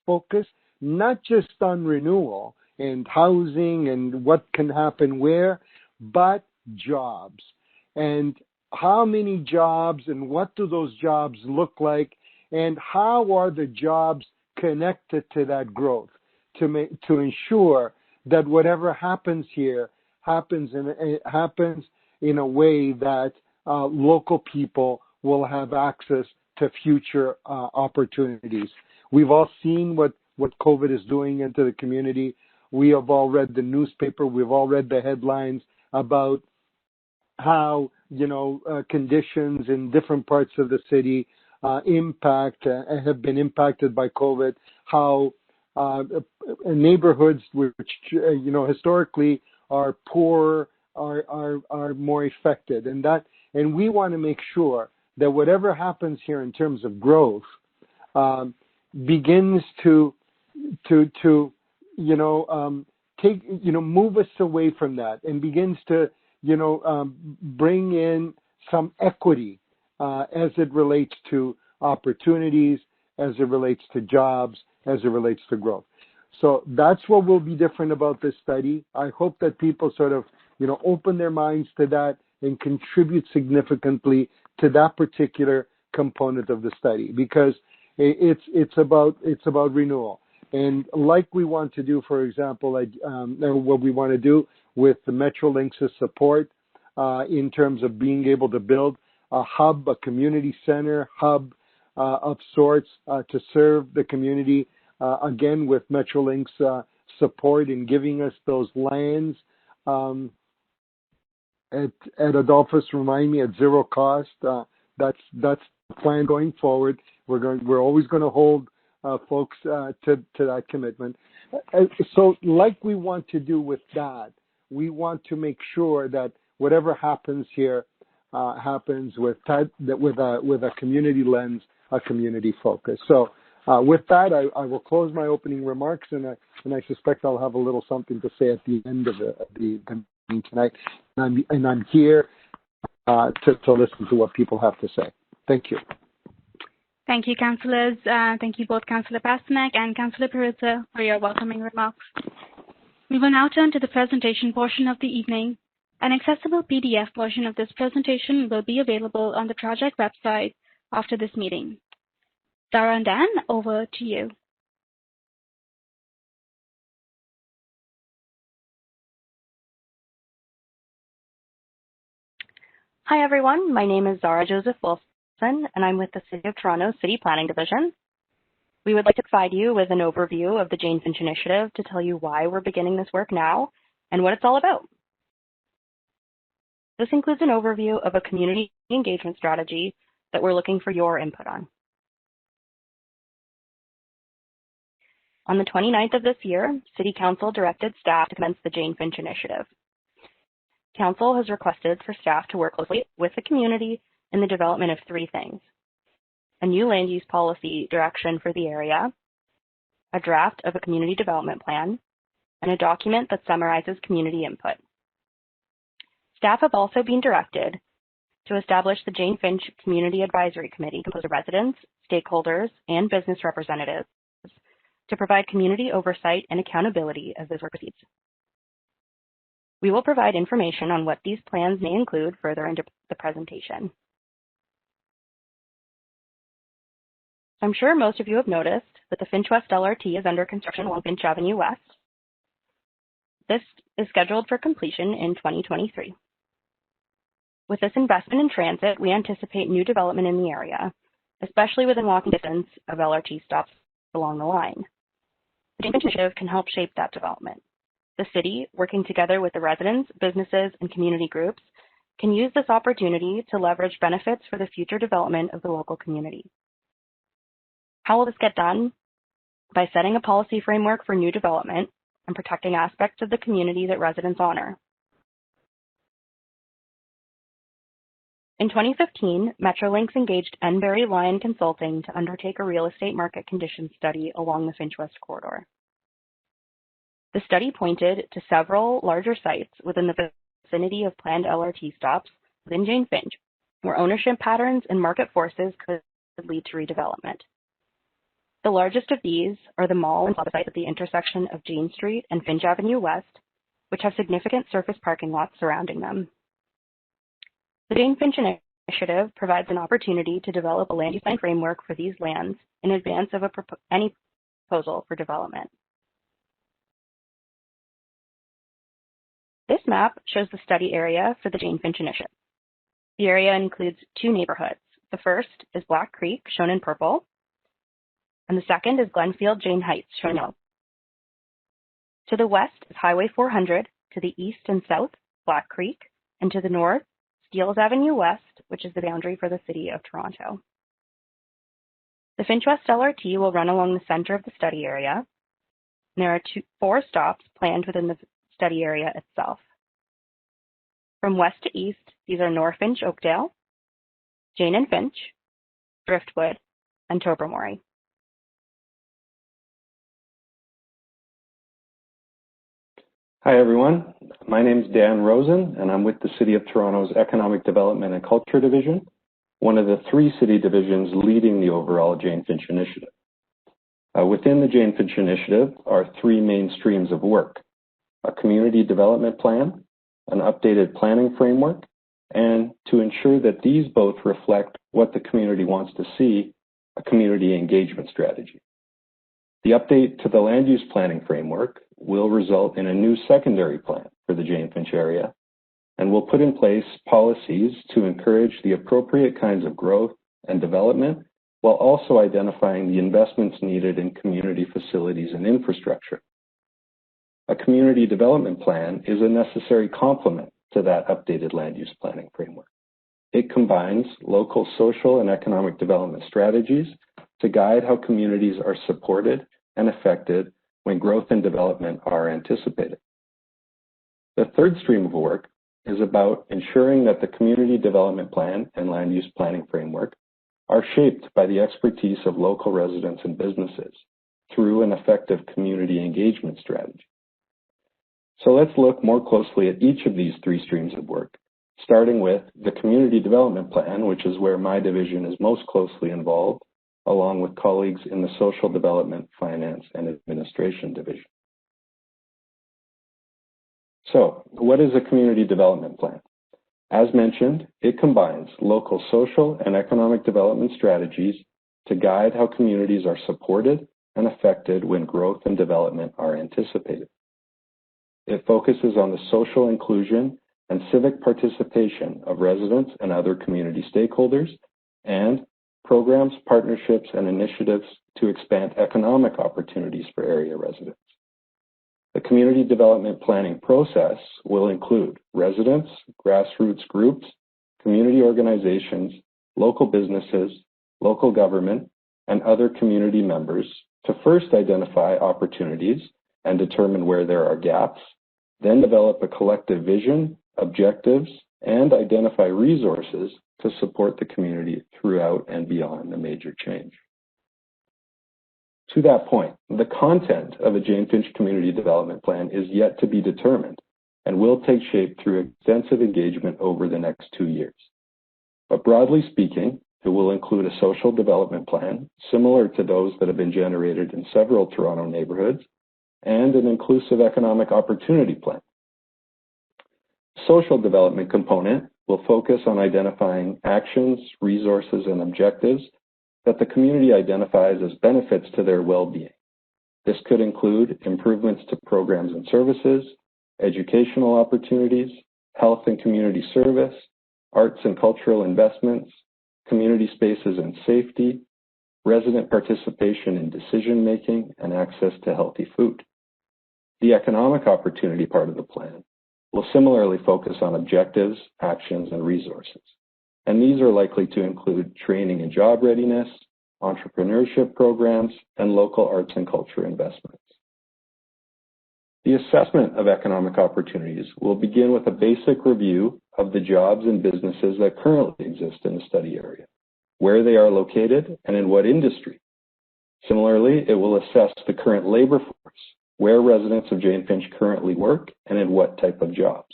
focus not just on renewal and housing and what can happen where, but jobs. And how many jobs and what do those jobs look like, and how are the jobs connected to that growth to ensure that whatever happens here happens in a way that local people will have access to future opportunities. We've all seen what COVID is doing into the community. We have all read the newspaper. We've all read the headlines about how, conditions in different parts of the city have been impacted by COVID, how neighborhoods which, historically are poor are more affected. And we want to make sure that whatever happens here in terms of growth begins to move us away from that and begins to bring in some equity as it relates to opportunities, as it relates to jobs, as it relates to growth. So that's what will be different about this study. I hope that people sort of, open their minds to that and contribute significantly to that particular component of the study, because it's about renewal. And like we want to do, for example, what we want to do with the Metrolinx's support in terms of being able to build a hub, a community center hub of sorts to serve the community, again, with Metrolinx support in giving us those lands at Adolphus, remind me, at zero cost. That's the plan going forward. We're always going to hold folks to that commitment. So like we want to do with that, we want to make sure that whatever happens here happens with a community lens, a community focus. So with that, I will close my opening remarks, and I suspect I'll have a little something to say at the end of the meeting tonight. And I'm here to listen to what people have to say. Thank you. Thank you, Councillors. Thank you both, Councillor Pasternak and Councillor Peruzza, for your welcoming remarks. We will now turn to the presentation portion of the evening. An accessible PDF version of this presentation will be available on the project website after this meeting. Zara and Dan, over to you. Hi, everyone. My name is Zara Joseph Wilson, and I'm with the City of Toronto City Planning Division. We would like to provide you with an overview of the Jane-Finch initiative to tell you why we're beginning this work now and what it's all about. This includes an overview of a community engagement strategy that we're looking for your input on. On the 29th of this year, City Council directed staff to commence the Jane-Finch initiative. Council has requested for staff to work closely with the community in the development of three things: a new land use policy direction for the area, a draft of a community development plan, and a document that summarizes community input. Staff have also been directed to establish the Jane-Finch Community Advisory Committee composed of residents, stakeholders, and business representatives to provide community oversight and accountability as this work proceeds. We will provide information on what these plans may include further into the presentation. I'm sure most of you have noticed that the Finch West LRT is under construction along Finch Avenue West. This is scheduled for completion in 2023. With this investment in transit, we anticipate new development in the area, especially within walking distance of LRT stops along the line. The Jane-Finch initiative can help shape that development. The city, working together with the residents, businesses, and community groups, can use this opportunity to leverage benefits for the future development of the local community. How will this get done? By setting a policy framework for new development and protecting aspects of the community that residents honor. In 2015, Metrolinx engaged Enberry Lyon Consulting to undertake a real estate market conditions study along the Finch West corridor. The study pointed to several larger sites within the vicinity of planned LRT stops within Jane-Finch, where ownership patterns and market forces could lead to redevelopment. The largest of these are the mall and Plaza sites at the intersection of Jane Street and Finch Avenue West, which have significant surface parking lots surrounding them. The Jane-Finch initiative provides an opportunity to develop a land use plan framework for these lands in advance of any proposal for development. This map shows the study area for the Jane-Finch initiative. The area includes two neighborhoods. The first is Black Creek, shown in purple, and the second is Glenfield Jane Heights, shown in yellow. To the west is Highway 400, to the east and south, Black Creek, and to the north, Steeles Avenue West, which is the boundary for the City of Toronto. The Finch West LRT will run along the center of the study area, and there are 4 stops planned within the study area itself. From west to east, these are North Finch Oakdale, Jane and Finch, Driftwood, and Tobermory. Hi everyone, my name is Dan Rosen and I'm with the City of Toronto's Economic Development and Culture Division, one of the 3 city divisions leading the overall Jane-Finch initiative. Within the Jane-Finch initiative are 3 main streams of work: a community development plan, an updated planning framework, and to ensure that these both reflect what the community wants to see, a community engagement strategy. The update to the land use planning framework will result in a new secondary plan for the Jane-Finch area and will put in place policies to encourage the appropriate kinds of growth and development while also identifying the investments needed in community facilities and infrastructure. A community development plan is a necessary complement to that updated land use planning framework. It combines local social and economic development strategies to guide how communities are supported and affected when growth and development are anticipated. The third stream of work is about ensuring that the community development plan and land use planning framework are shaped by the expertise of local residents and businesses through an effective community engagement strategy. So let's look more closely at each of these 3 streams of work, starting with the community development plan, which is where my division is most closely involved, along with colleagues in the Social Development, Finance, and Administration Division. So, what is a community development plan? As mentioned, it combines local social and economic development strategies to guide how communities are supported and affected when growth and development are anticipated. It focuses on the social inclusion and civic participation of residents and other community stakeholders, and programs, partnerships, and initiatives to expand economic opportunities for area residents. The community development planning process will include residents, grassroots groups, community organizations, local businesses, local government, and other community members to first identify opportunities and determine where there are gaps, then develop a collective vision, objectives, and identify resources to support the community throughout and beyond a major change. To that point, the content of a Jane-Finch Community Development Plan is yet to be determined and will take shape through extensive engagement over the next 2 years. But broadly speaking, it will include a social development plan similar to those that have been generated in several Toronto neighborhoods and an inclusive economic opportunity plan. Social development component will focus on identifying actions, resources, and objectives that the community identifies as benefits to their well-being. This could include improvements to programs and services, educational opportunities, health and community service, arts and cultural investments, community spaces and safety, resident participation in decision-making, and access to healthy food. The economic opportunity part of the plan will similarly focus on objectives, actions, and resources. And these are likely to include training and job readiness, entrepreneurship programs, and local arts and culture investments. The assessment of economic opportunities will begin with a basic review of the jobs and businesses that currently exist in the study area, where they are located, and in what industry. Similarly, it will assess the current labor force, where residents of Jane-Finch currently work, and in what type of jobs.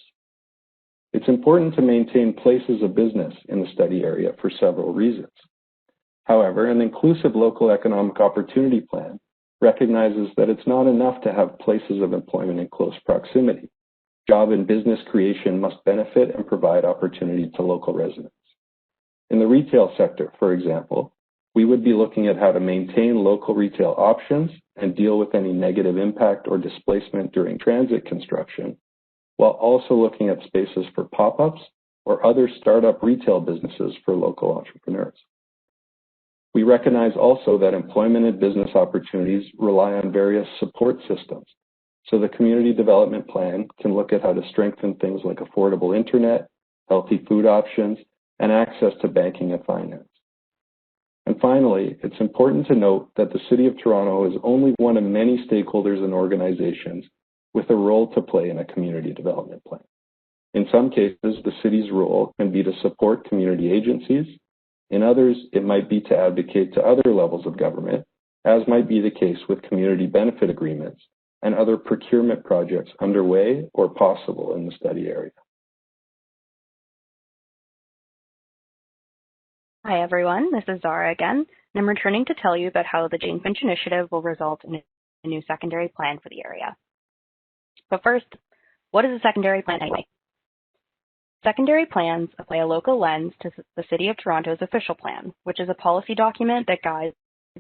It's important to maintain places of business in the study area for several reasons. However, an inclusive local economic opportunity plan recognizes that it's not enough to have places of employment in close proximity. Job and business creation must benefit and provide opportunity to local residents. In the retail sector, for example, we would be looking at how to maintain local retail options and deal with any negative impact or displacement during transit construction, while also looking at spaces for pop-ups or other startup retail businesses for local entrepreneurs. We recognize also that employment and business opportunities rely on various support systems, so the community development plan can look at how to strengthen things like affordable internet, healthy food options, and access to banking and finance. And finally, it's important to note that the City of Toronto is only one of many stakeholders and organizations with a role to play in a community development plan. In some cases, the city's role can be to support community agencies. In others, it might be to advocate to other levels of government, as might be the case with community benefit agreements and other procurement projects underway or possible in the study area. Hi, everyone. This is Zara again, and I'm returning to tell you about how the Jane-Finch initiative will result in a new secondary plan for the area. But first, what is a secondary plan anyway? Secondary plans apply a local lens to the City of Toronto's official plan, which is a policy document that guides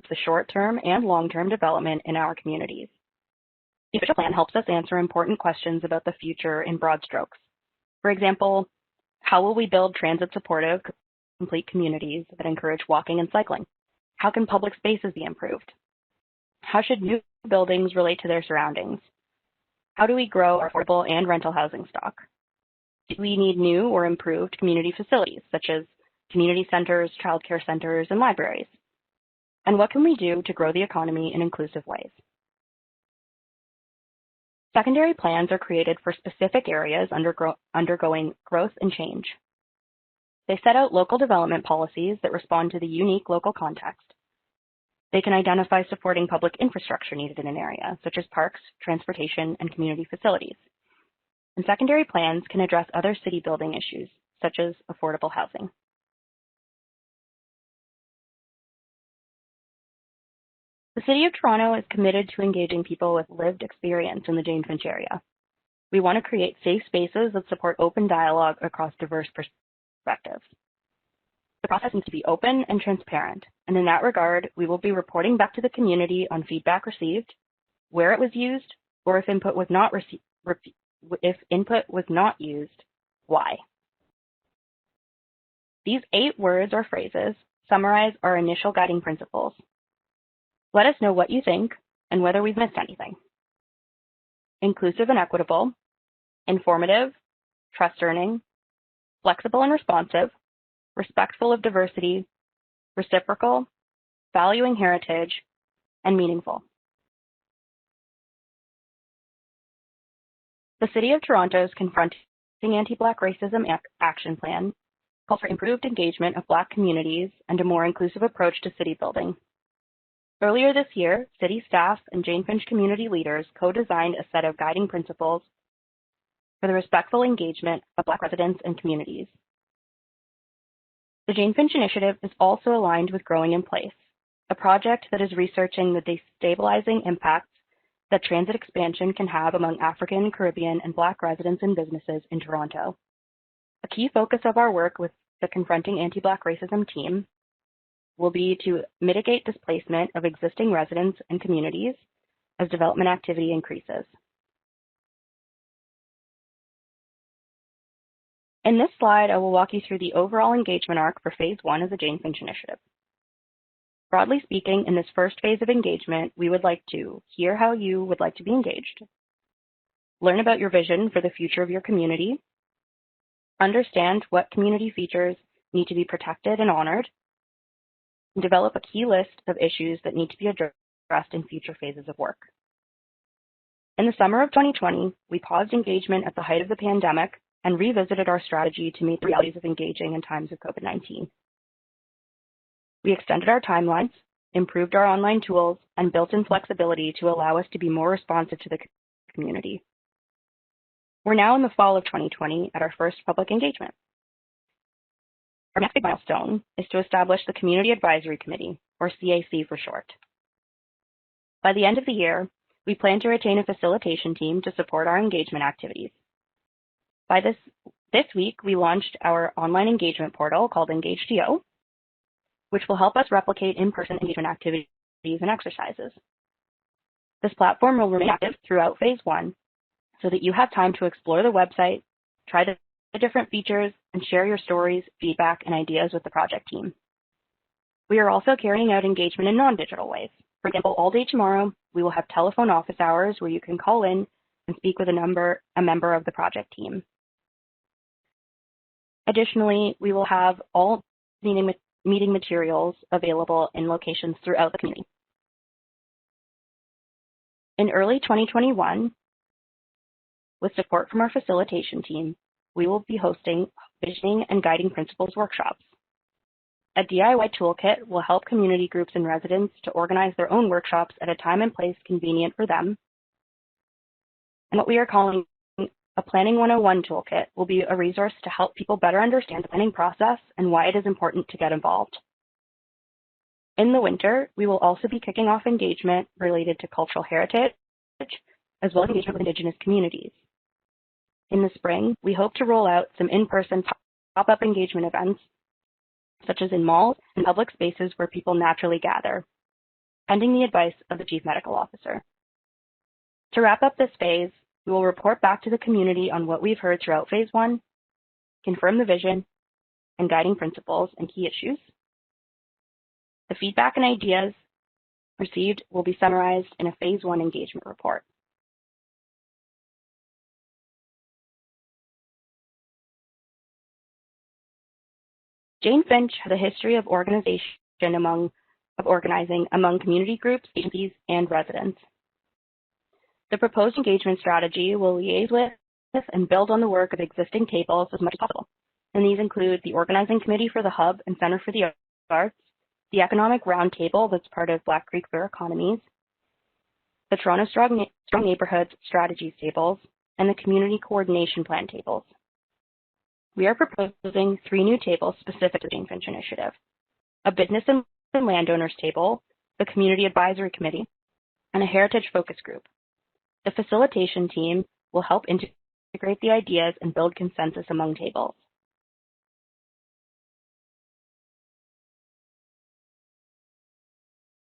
the short-term and long-term development in our communities. The official plan helps us answer important questions about the future in broad strokes. For example, how will we build transit-supportive, complete communities that encourage walking and cycling? How can public spaces be improved? How should new buildings relate to their surroundings? How do we grow our affordable and rental housing stock? Do we need new or improved community facilities, such as community centers, childcare centers, and libraries? And what can we do to grow the economy in inclusive ways? Secondary plans are created for specific areas undergoing growth and change. They set out local development policies that respond to the unique local context. They can identify supporting public infrastructure needed in an area, such as parks, transportation, and community facilities. And secondary plans can address other city building issues, such as affordable housing. The City of Toronto is committed to engaging people with lived experience in the Jane-Finch area. We want to create safe spaces that support open dialogue across diverse perspectives. The process needs to be open and transparent, and in that regard, we will be reporting back to the community on feedback received, where it was used, or if input was not used, why. These 8 words or phrases summarize our initial guiding principles. Let us know what you think and whether we've missed anything. Inclusive and equitable, informative, trust-earning, flexible and responsive, respectful of diversity, reciprocal, valuing heritage, and meaningful. The City of Toronto's Confronting Anti-Black Racism Action Plan calls for improved engagement of Black communities and a more inclusive approach to city building. Earlier this year, city staff and Jane-Finch community leaders co-designed a set of guiding principles for the respectful engagement of Black residents and communities. The Jane-Finch initiative is also aligned with Growing in Place, a project that is researching the destabilizing impacts that transit expansion can have among African, Caribbean, and Black residents and businesses in Toronto. A key focus of our work with the Confronting Anti-Black Racism team will be to mitigate displacement of existing residents and communities as development activity increases. In this slide, I will walk you through the overall engagement arc for Phase 1 of the Jane-Finch initiative. Broadly speaking, in this first phase of engagement, we would like to hear how you would like to be engaged, learn about your vision for the future of your community, understand what community features need to be protected and honored, and develop a key list of issues that need to be addressed in future phases of work. In the summer of 2020, we paused engagement at the height of the pandemic and revisited our strategy to meet the realities of engaging in times of COVID-19. We extended our timelines, improved our online tools, and built in flexibility to allow us to be more responsive to the community. We're now in the fall of 2020 at our first public engagement. Our next big milestone is to establish the Community Advisory Committee, or CAC for short. By the end of the year, we plan to retain a facilitation team to support our engagement activities. By this week, we launched our online engagement portal called EngageTO, which will help us replicate in-person engagement activities and exercises. This platform will remain active throughout Phase 1 so that you have time to explore the website, try the different features, and share your stories, feedback, and ideas with the project team. We are also carrying out engagement in non-digital ways. For example, all day tomorrow, we will have telephone office hours where you can call in and speak with a member of the project team. Additionally, we will have all meeting materials available in locations throughout the community. In early 2021, with support from our facilitation team, we will be hosting visioning and guiding principles workshops. A DIY toolkit will help community groups and residents to organize their own workshops at a time and place convenient for them. And what we are calling a Planning 101 toolkit will be a resource to help people better understand the planning process and why it is important to get involved. In the winter, we will also be kicking off engagement related to cultural heritage, as well as engagement with Indigenous communities. In the spring, we hope to roll out some in-person pop-up engagement events, such as in malls and public spaces where people naturally gather, pending the advice of the Chief Medical Officer. To wrap up this phase, we will report back to the community on what we've heard throughout Phase 1, confirm the vision and guiding principles and key issues. The feedback and ideas received will be summarized in a Phase 1 engagement report. Jane-Finch has a history of organizing among community groups, agencies, and residents. The proposed engagement strategy will liaise with and build on the work of existing tables as much as possible. And these include the Organizing Committee for the Hub and Center for the Arts, the Economic Roundtable that's part of Black Creek Fair Economies, the Toronto Strong Neighborhoods Strategies tables, and the Community Coordination Plan tables. We are proposing 3 new tables specific to the Jane-Finch initiative: a Business and Landowners table, the Community Advisory Committee, and a Heritage Focus Group. The facilitation team will help integrate the ideas and build consensus among tables.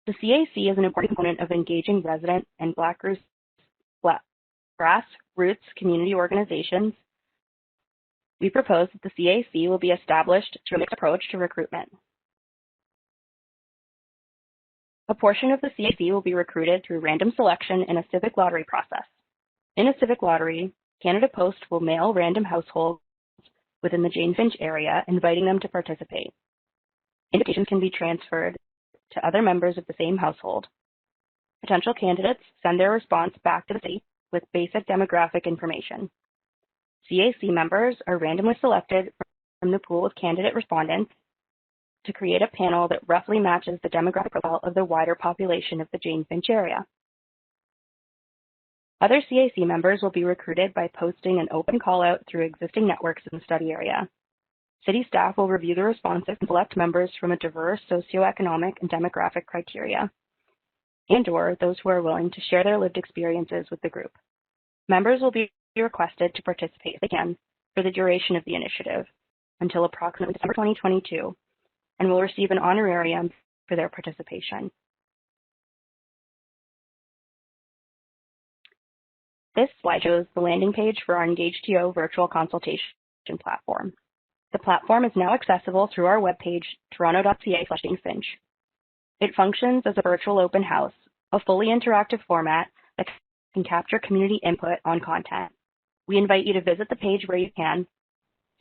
The CAC is an important component of engaging resident and grassroots community organizations. We propose that the CAC will be established through a mixed approach to recruitment. A portion of the CAC will be recruited through random selection in a Civic Lottery process. In a Civic Lottery, Canada Post will mail random households within the Jane-Finch area, inviting them to participate. Invitations can be transferred to other members of the same household. Potential candidates send their response back to the city with basic demographic information. CAC members are randomly selected from the pool of candidate respondents to create a panel that roughly matches the demographic profile of the wider population of the Jane-Finch area. Other CAC members will be recruited by posting an open call-out through existing networks in the study area. City staff will review the responses and select members from a diverse socioeconomic and demographic criteria, and/or those who are willing to share their lived experiences with the group. Members will be requested to participate if they can for the duration of the initiative until approximately December 2022, and will receive an honorarium for their participation. This slide shows the landing page for our EngageTO virtual consultation platform. The platform is now accessible through our webpage, toronto.ca/Jane-Finch. It functions as a virtual open house, a fully interactive format that can capture community input on content. We invite you to visit the page where you can,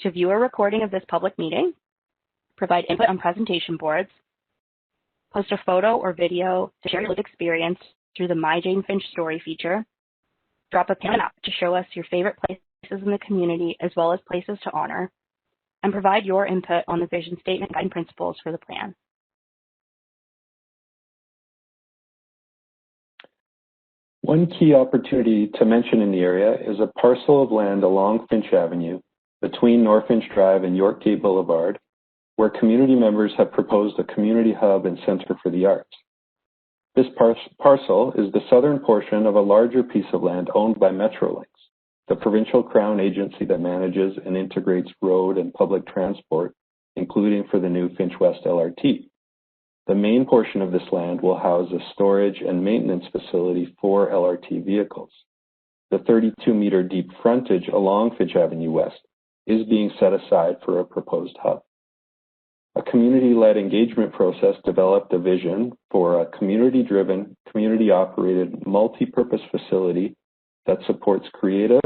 to view a recording of this public meeting, provide input on presentation boards, post a photo or video to share your lived experience through the My Jane-Finch Story feature, drop a pin up to show us your favorite places in the community as well as places to honor, and provide your input on the vision statement and guiding principles for the plan. One key opportunity to mention in the area is a parcel of land along Finch Avenue between North Finch Drive and York Gate Boulevard where community members have proposed a community hub and center for the arts. This parcel is the southern portion of a larger piece of land owned by Metrolinx, the provincial crown agency that manages and integrates road and public transport, including for the new Finch West LRT. The main portion of this land will house a storage and maintenance facility for LRT vehicles. The 32-meter deep frontage along Finch Avenue West is being set aside for a proposed hub. A community-led engagement process developed a vision for a community-driven, community-operated, multi-purpose facility that supports creative,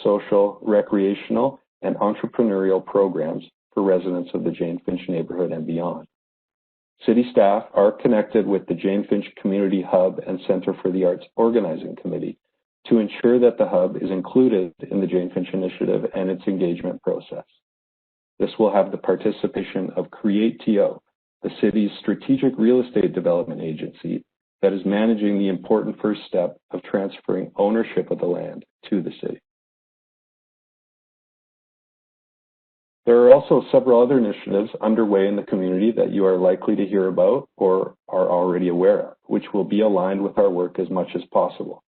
social, recreational, and entrepreneurial programs for residents of the Jane-Finch neighborhood and beyond. City staff are connected with the Jane-Finch Community Hub and Center for the Arts Organizing Committee to ensure that the hub is included in the Jane-Finch initiative and its engagement process. This will have the participation of CreateTO, the city's strategic real estate development agency that is managing the important first step of transferring ownership of the land to the city. There are also several other initiatives underway in the community that you are likely to hear about or are already aware of, which will be aligned with our work as much as possible.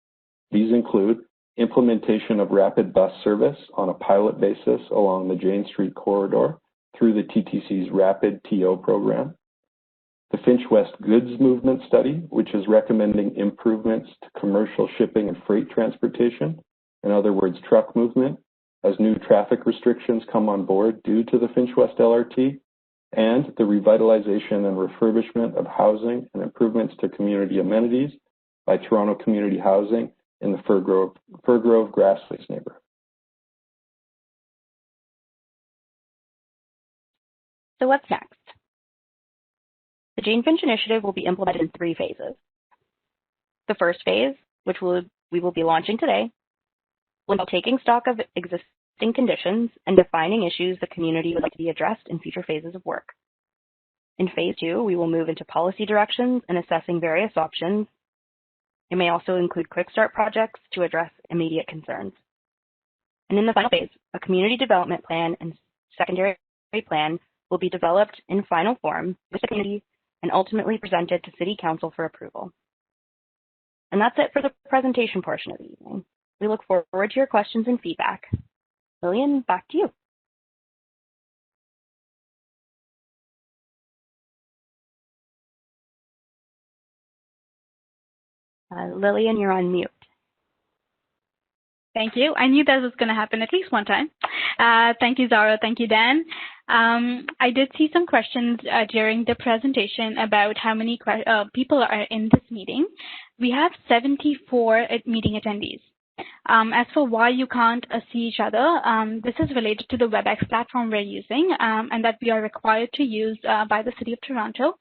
These include implementation of rapid bus service on a pilot basis along the Jane Street corridor through the TTC's Rapid TO program, the Finch West Goods Movement Study, which is recommending improvements to commercial shipping and freight transportation, in other words, truck movement, as new traffic restrictions come on board due to the Finch West LRT, and the revitalization and refurbishment of housing and improvements to community amenities by Toronto Community Housing in the Fir Grove Grassley's neighborhood. So what's next? The Jane-Finch initiative will be implemented in 3 phases. The first phase, which we will be launching today, will involve taking stock of existing conditions and defining issues the community would like to be addressed in future phases of work. In phase 2, we will move into policy directions and assessing various options. It may also include quick start projects to address immediate concerns. And in the final phase, a community development plan and secondary plan will be developed in final form with the community and ultimately presented to City Council for approval. And that's it for the presentation portion of the evening. We look forward to your questions and feedback. Lillian, back to you. Lillian, you're on mute. Thank you. I knew that was going to happen at least one time. Thank you, Zara. Thank you, Dan. I did see some questions during the presentation about how many people are in this meeting. We have 74 meeting attendees. As for why you can't see each other, this is related to the WebEx platform we're using and that we are required to use by the City of Toronto.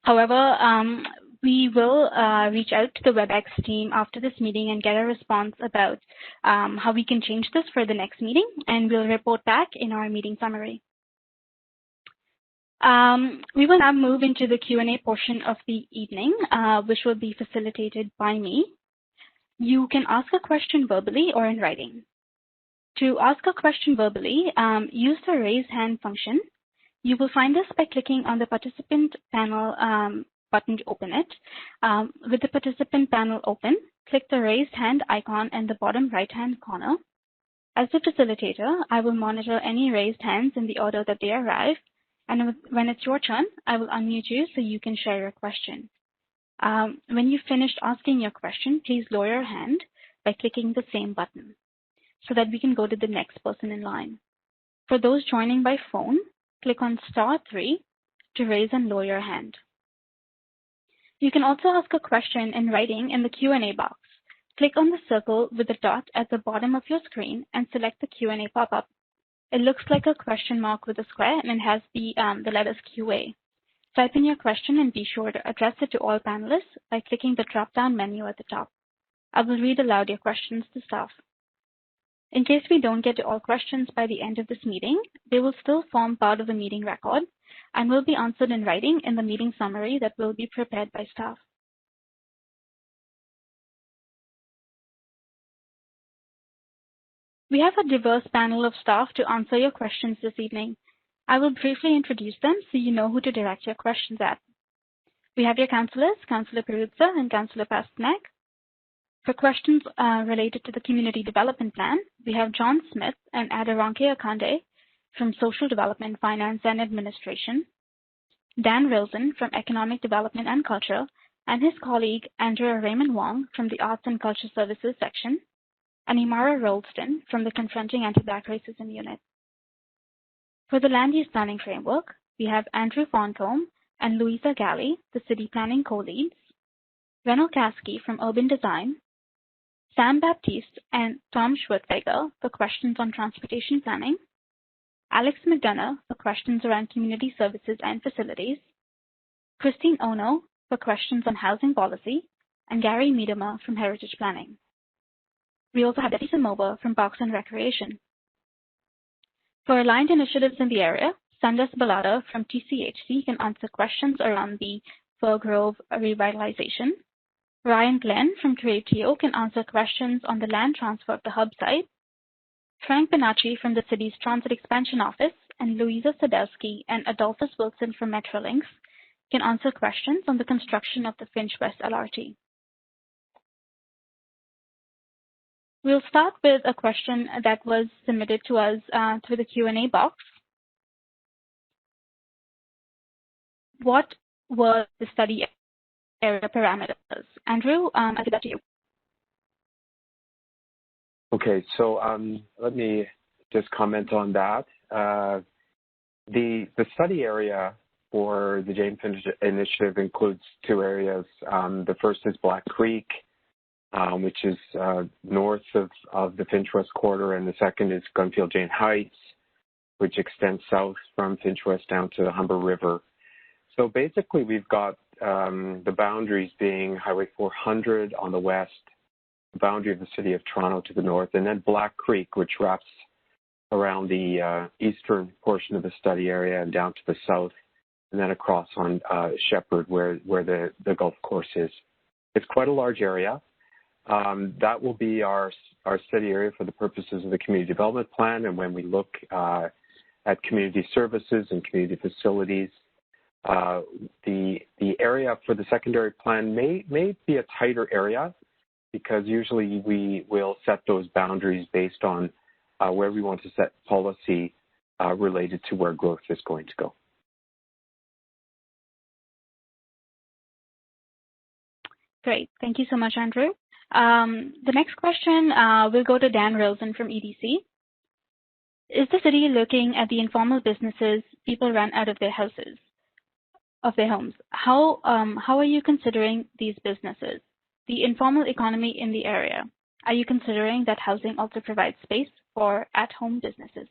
However, we will reach out to the WebEx team after this meeting and get a response about how we can change this for the next meeting, and we'll report back in our meeting summary. We will now move into the Q&A portion of the evening, which will be facilitated by me. You can ask a question verbally or in writing. To ask a question verbally, use the raise hand function. You will find this by clicking on the participant panel button to open it. With the participant panel open, click the raised hand icon in the bottom right-hand corner. As the facilitator, I will monitor any raised hands in the order that they arrive, and when it's your turn, I will unmute you so you can share your question. When you've finished asking your question, please lower your hand by clicking the same button so that we can go to the next person in line. For those joining by phone, click on *3 to raise and lower your hand. You can also ask a question in writing in the Q&A box. Click on the circle with the dot at the bottom of your screen and select the Q&A pop-up. It looks like a question mark with a square and it has the letters QA. Type in your question and be sure to address it to all panelists by clicking the drop-down menu at the top. I will read aloud your questions to staff. In case we don't get to all questions by the end of this meeting, they will still form part of the meeting record and will be answered in writing in the meeting summary that will be prepared by staff. We have a diverse panel of staff to answer your questions this evening. I will briefly introduce them so you know who to direct your questions at. We have your councillors, Councillor Peruzza and Councillor Pasternak. For questions related to the Community Development Plan, we have John Smith and Aderonke Akande from Social Development, Finance and Administration, Dan Rosen from Economic Development and Culture, and his colleague Andrea Raymond Wong from the Arts and Culture Services section, and Imara Rolston from the Confronting Anti-Black Racism Unit. For the Land Use Planning Framework, we have Andrew Foncombe and Louisa Galley, the City Planning Co-Leads, Renal Kasky from Urban Design, Sam Baptiste and Tom Schwertfeger for questions on transportation planning, Alex McDonough for questions around community services and facilities, Christine Ono for questions on housing policy, and Gary Miedema from Heritage Planning. We also have Debbie Samoba from Parks and Recreation. For aligned initiatives in the area, Sandas Balada from TCHC can answer questions around the Fir Grove revitalization. Ryan Glenn from Creatio can answer questions on the land transfer of the hub site. Frank Benacci from the city's Transit Expansion Office and Louisa Sadowski and Adolphus Wilson from Metrolinx can answer questions on the construction of the Finch West LRT. We'll start with a question that was submitted to us through the Q&A box. What were the study area parameters? Andrew, I give that to you. Okay, so let me just comment on that. The study area for the Jane-Finch initiative includes two areas. The first is Black Creek, which is north of the Finch West corridor, and the second is Gunfield Jane Heights, which extends south from Finch West down to the Humber River. So basically, we've got the boundaries being Highway 400 on the west, the boundary of the city of Toronto to the north, and then Black Creek, which wraps around the eastern portion of the study area and down to the south, and then across on Shepherd, where the golf course is. It's quite a large area. That will be our study area for the purposes of the community development plan, and when we look at community services and community facilities, the area for the secondary plan may be a tighter area, because usually we will set those boundaries based on where we want to set policy related to where growth is going to go. Great. Thank you so much, Andrew. The next question will go to Dan Rosen from EDC. Is the city looking at the informal businesses people run out of their houses, of their homes? How are you considering these businesses, the informal economy in the area? Are you considering that housing also provides space for at-home businesses?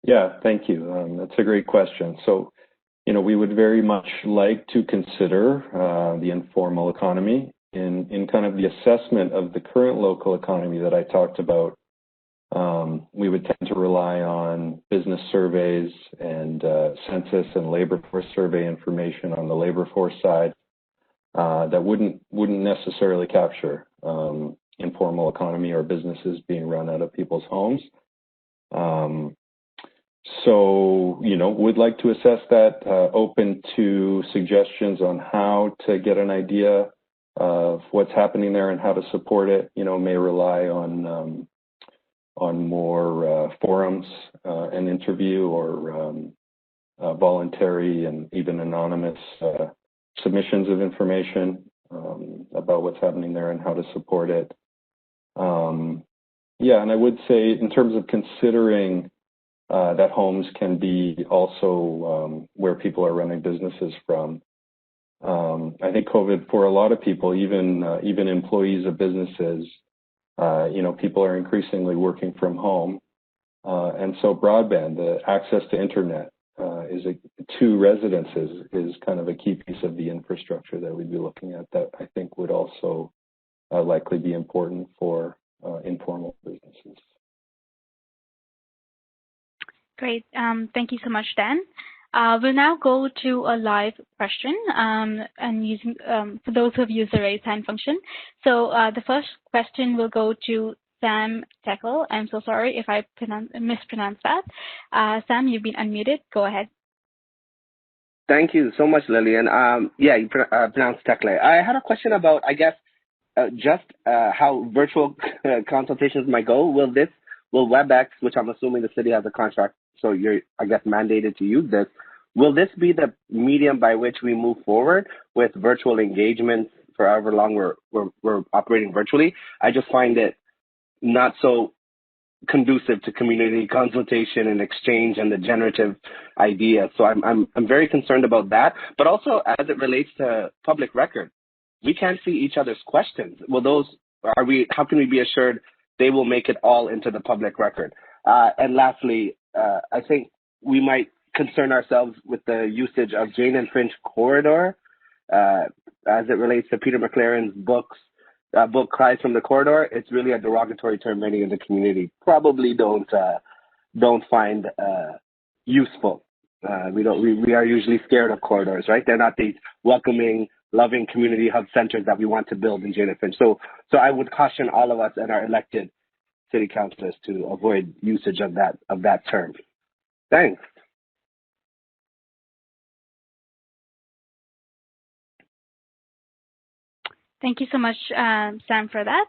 Yeah, thank you. That's a great question. So, we would very much like to consider the informal economy in kind of the assessment of the current local economy that I talked about. We would tend to rely on business surveys and census and labor force survey information on the labor force side that wouldn't necessarily capture informal economy or businesses being run out of people's homes. So, would like to assess that, open to suggestions on how to get an idea of what's happening there and how to support it. May rely on more forums and interview or voluntary and even anonymous submissions of information about what's happening there and how to support it. Yeah, and I would say in terms of considering that homes can be also where people are running businesses from. I think COVID, for a lot of people, even employees of businesses, people are increasingly working from home. And so broadband, the access to internet to residences is kind of a key piece of the infrastructure that we'd be looking at that I think would also likely be important for informal businesses. Great. Thank you so much, Dan. We'll now go to a live question and using for those who have used the raise hand function. So the first question will go to Sam Tekel. I'm so sorry if I mispronounced that. Sam, you've been unmuted. Go ahead. Thank you so much, Lillian. Yeah, you pronounced Tekle. I had a question about, I guess, just how virtual consultations might go. Will WebEx, which I'm assuming the city has a contract, so you're, I guess, mandated to use this, will this be the medium by which we move forward with virtual engagements for however long we're operating virtually? I just find it not so conducive to community consultation and exchange and the generative idea. So I'm very concerned about that. But also as it relates to public record, we can't see each other's questions. How can we be assured they will make it all into the public record? And lastly, I think we might concern ourselves with the usage of Jane-Finch corridor as it relates to Peter McLaren's book Cries from the Corridor. It's really a derogatory term many in the community probably don't find useful. We are usually scared of corridors, right? They're not these welcoming, loving community hub centers that we want to build in Jane-Finch. So I would caution all of us and our elected city councilors to avoid usage of that term. Thanks. Thank you so much, Sam, for that.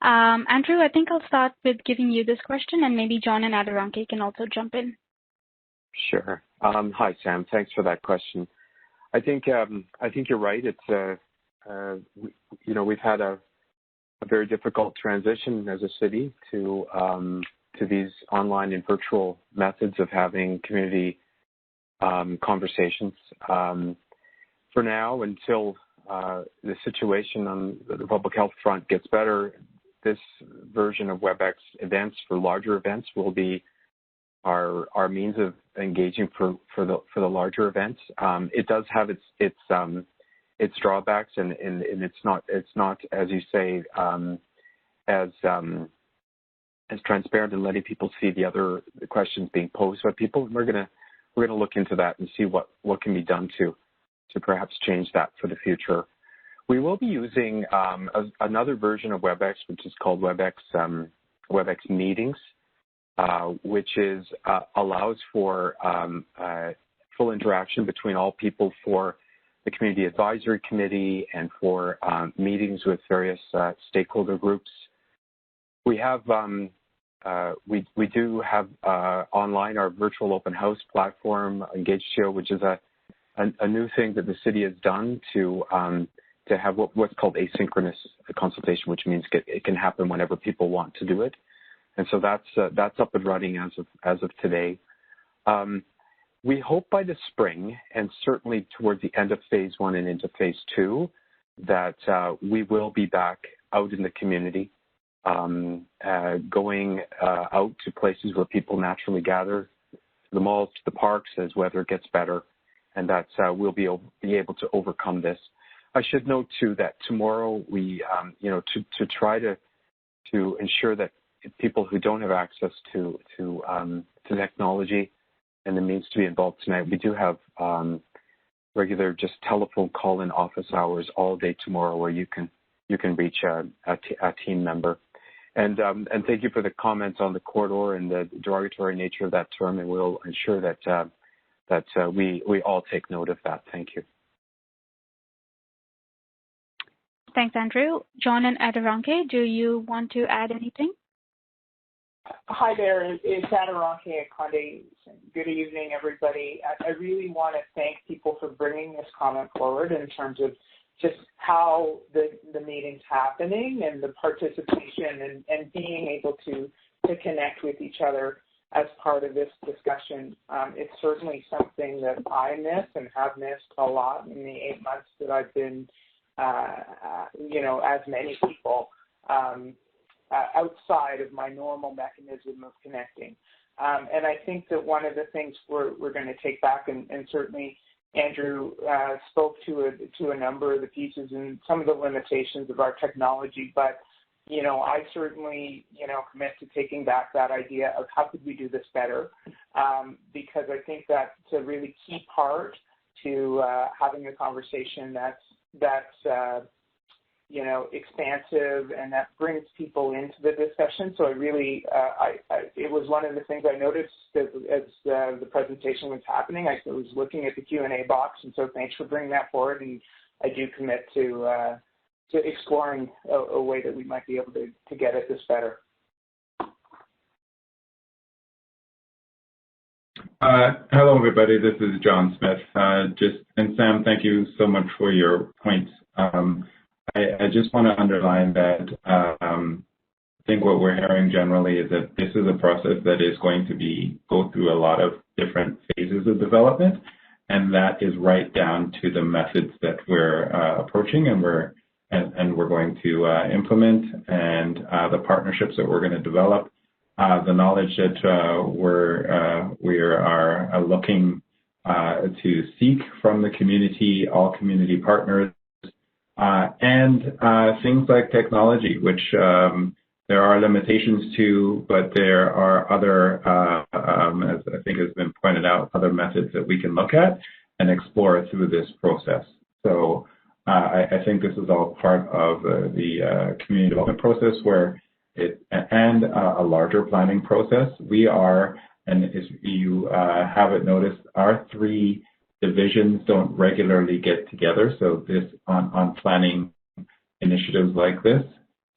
Andrew, I think I'll start with giving you this question, and maybe John and Adirondacke can also jump in. Sure. Hi, Sam. Thanks for that question. I think you're right. It's we've had a very difficult transition as a city to these online and virtual methods of having community conversations. For now, until the situation on the public health front gets better, this version of WebEx events for larger events will be our means of engaging for the larger events. It does have its drawbacks, and it's not as you say as transparent and letting people see the questions being posed by people. We're gonna look into that and see what can be done to perhaps change that for the future. We will be using another version of WebEx, which is called WebEx Meetings, which allows for full interaction between all people for the Community Advisory Committee and for meetings with various stakeholder groups. We have we do have online our virtual open house platform, Engage2, which is a new thing that the city has done to have what's called asynchronous consultation, which means it can happen whenever people want to do it. And so that's up and running as of today. We hope by the spring, and certainly towards the end of phase 1 and into phase 2, that we will be back out in the community, going out to places where people naturally gather, to the malls, to the parks, as weather gets better, and that we'll be able to overcome this. I should note too that tomorrow we, to try to ensure that people who don't have access to technology and the means to be involved tonight, we do have regular just telephone call-in office hours all day tomorrow, where you can reach a team member. And thank you for the comments on the corridor and the derogatory nature of that term, and we'll ensure that we all take note of that. Thank you. Thanks, Andrew. John and Adirondacke, do you want to add anything? Hi there, it's Adirondacke at Conde. Good evening, everybody. I really want to thank people for bringing this comment forward in terms of just how the meeting's happening and the participation and being able to connect with each other as part of this discussion. It's certainly something that I miss and have missed a lot in the 8 months that I've been, as many people, outside of my normal mechanism of connecting. And I think that one of the things we're going to take back, and certainly Andrew spoke to a number of the pieces and some of the limitations of our technology, but I certainly, commit to taking back that idea of how could we do this better, because I think that's a really key part to having a conversation that's expansive, and that brings people into the discussion. So I really, it was one of the things I noticed as the presentation was happening. I was looking at the Q&A box, and so thanks for bringing that forward. And I do commit to exploring a way that we might be able to get at this better. Hello, everybody. This is John Smith. And Sam, thank you so much for your points. I just want to underline that I think what we're hearing generally is that this is a process that is going to go through a lot of different phases of development, and that is right down to the methods that we're approaching and we're going to implement, and the partnerships that we're going to develop, the knowledge that we are looking to seek from the community, all community partners, and things like technology, which there are limitations to, but there are other, as I think has been pointed out, other methods that we can look at and explore through this process. So I think this is all part of the community development process and a larger planning process. We are, and as you haven't noticed, our three divisions don't regularly get together. So this on planning initiatives like this.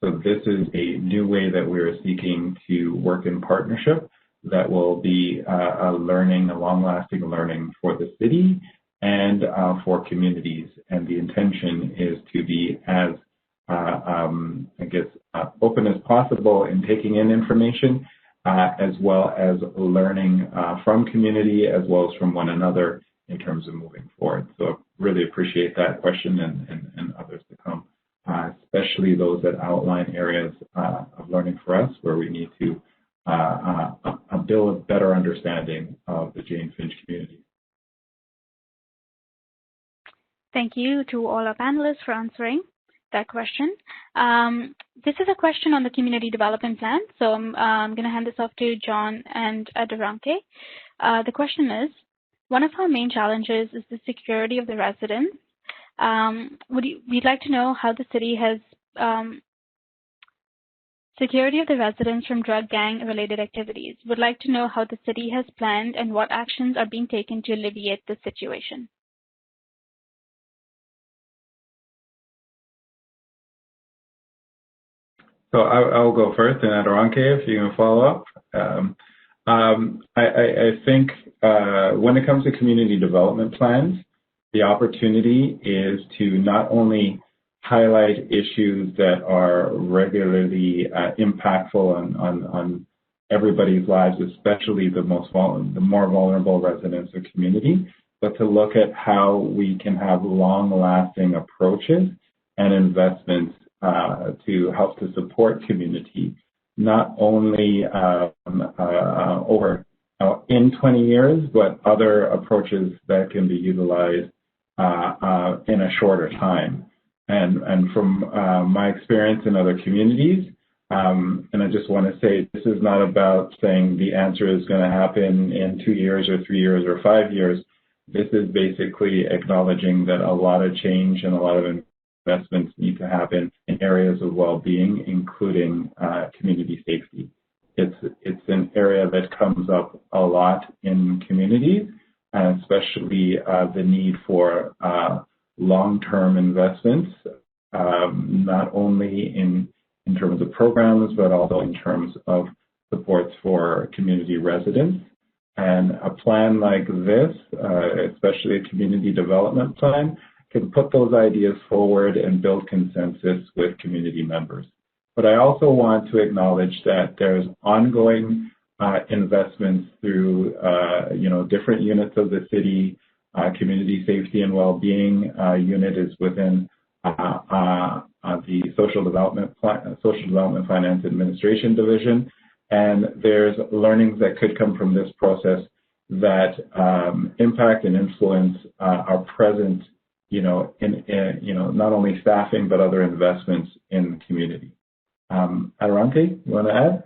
So this is a new way that we're seeking to work in partnership that will be a long-lasting learning for the city and for communities. And the intention is to be as, open as possible in taking in information, as well as learning from community, as well as from one another in terms of moving forward. So really appreciate that question and others to come, especially those that outline areas of learning for us where we need to build a better understanding of the Jane-Finch community. Thank you to all our panelists for answering that question. This is a question on the community development plan, so I'm going to hand this off to John and Adoranke. The question is, one of our main challenges is the security of the residents. We'd like to know how the city has security of the residents from drug gang-related activities. Would like to know how the city has planned and what actions are being taken to alleviate the situation. So I'll go first, and Adoranke, if you can follow up. I think when it comes to community development plans, the opportunity is to not only highlight issues that are regularly impactful on everybody's lives, especially the more vulnerable residents of community, but to look at how we can have long-lasting approaches and investments to help to support community, not only over in 20 years, but other approaches that can be utilized in a shorter time. And from my experience in other communities, and I just want to say this is not about saying the answer is going to happen in 2 years or 3 years or 5 years. This is basically acknowledging that a lot of change and a lot of investments need to happen in areas of well-being, including community safety. It's an area that comes up a lot in communities, and especially the need for long-term investments, not only in terms of programs, but also in terms of supports for community residents. And a plan like this, especially a community development plan, can put those ideas forward and build consensus with community members. But I also want to acknowledge that there's ongoing investments through, different units of the city. Community safety and well-being unit is within the Social Development Finance Administration Division, and there's learnings that could come from this process that impact and influence are present, not only staffing but other investments in the community. Adoranke, you want to add?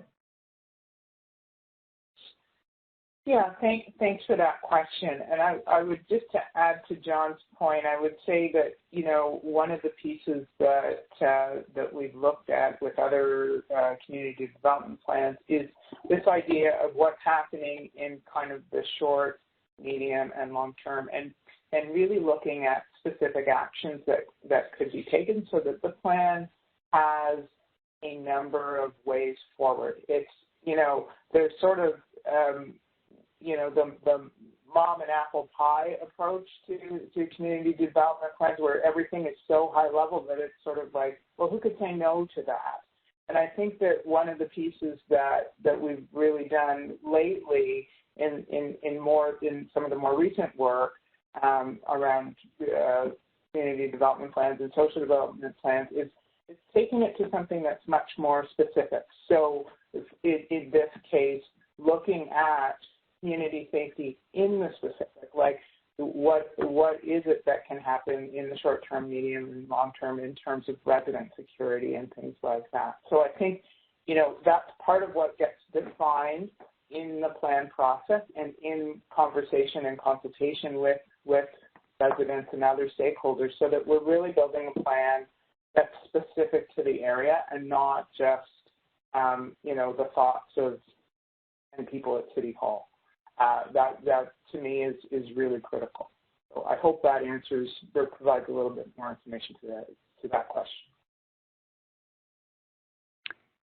Yeah, thanks for that question. And I would just to add to John's point, I would say that, you know, one of the pieces that we've looked at with other community development plans is this idea of what's happening in kind of the short, medium, and long term, and really looking at specific actions that could be taken so that the plan has a number of ways forward. It's, you know, there's sort of you know, the mom and apple pie approach to community development plans where everything is so high level that it's sort of like, well, who could say no to that? And I think that one of the pieces that we've really done lately in some of the more recent work around community development plans and social development plans is taking it to something that's much more specific. So in this case, looking at community safety in the specific, like what is it that can happen in the short term, medium, and long term in terms of resident security and things like that. So I think, you know, that's part of what gets defined in the plan process and in conversation and consultation with residents and other stakeholders, so that we're really building a plan that's specific to the area and not just, you know, the thoughts of and people at City Hall. That to me is really critical. So I hope that answers or provides a little bit more information to that question.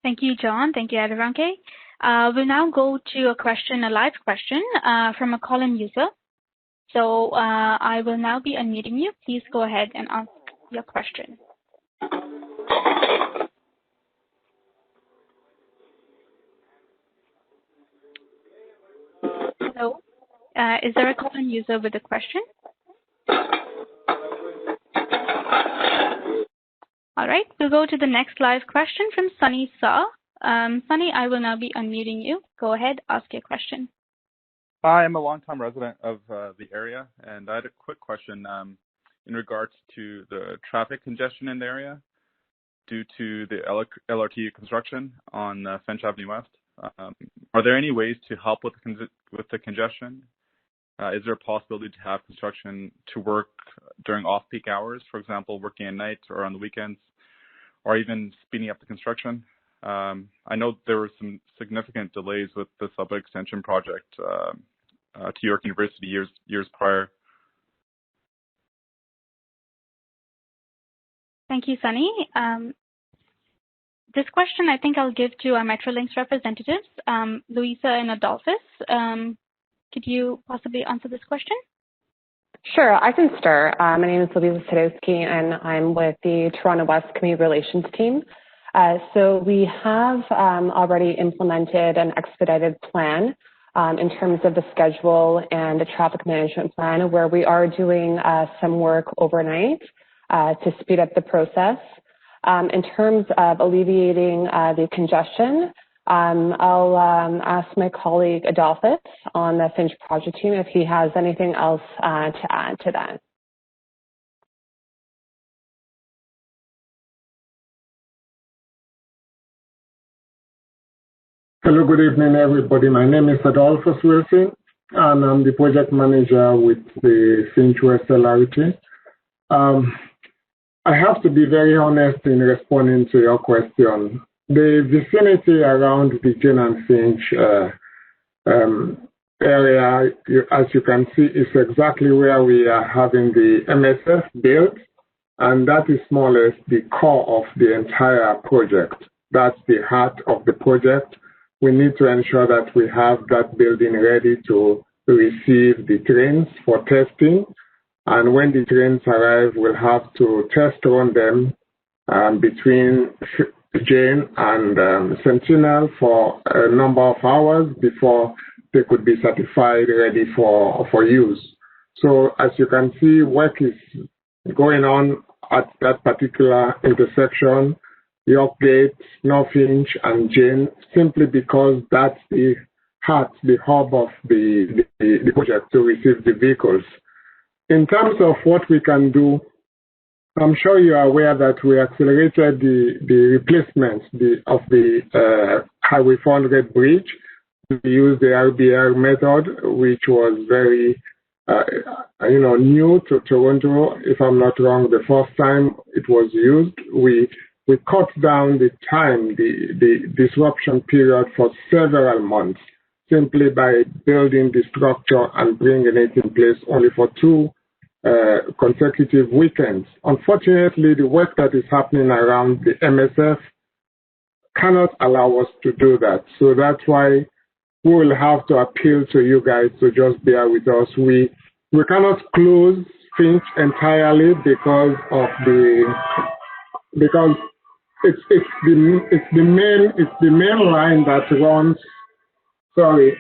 Thank you, John. Thank you, Aderonke. We'll now go to a live question from a call-in user. So I will now be unmuting you. Please go ahead and ask your question. Hello. Is there a call-in user with a question? All right. We'll go to the next live question from Sunny Saw. Sunny, I will now be unmuting you. Go ahead, ask your question. Hi, I'm a longtime resident of the area, and I had a quick question in regards to the traffic congestion in the area due to the LRT construction on Finch Avenue West. Are there any ways to help with the congestion? Is there a possibility to have construction to work during off-peak hours, for example, working at night or on the weekends, or even speeding up the construction? I know there were some significant delays with the subway extension project to York University years prior. Thank you, Sunny. This question I think I'll give to our Metrolinx representatives, Louisa and Adolphus. Could you possibly answer this question? Sure, I can start. My name is Louisa Sadowski, and I'm with the Toronto West Community Relations team. So we have already implemented an expedited plan in terms of the schedule and the traffic management plan, where we are doing some work overnight to speed up the process. In terms of alleviating the congestion, I'll ask my colleague Adolphus on the Finch project team if he has anything else to add to that. Hello, good evening, everybody. My name is Adolphus Wilson, and I'm the project manager with the Finch West LRT. I have to be very honest in responding to your question. The vicinity around the Jane and Finch area, as you can see, is exactly where we are having the MSF built, and that is more or less the core of the entire project. That's the heart of the project. We need to ensure that we have that building ready to receive the trains for testing. And when the trains arrive, we'll have to test run them between Jane and Sentinel for a number of hours before they could be certified ready for use. So as you can see, work is going on at that particular intersection, York Gate, North Finch, and Jane, simply because that's the heart, the hub of the project to receive the vehicles. In terms of what we can do, I'm sure you are aware that we accelerated the replacement of the Highway 400 bridge we used the RBR method, which was very, new to Toronto. If I'm not wrong, the first time it was used, we cut down the time, the disruption period for several months, simply by building the structure and bringing it in place only for 2 consecutive weekends. Unfortunately, the work that is happening around the MSF cannot allow us to do that. So that's why we will have to appeal to you guys to just bear with us. We cannot close Finch entirely because it's the main line that runs. Sorry.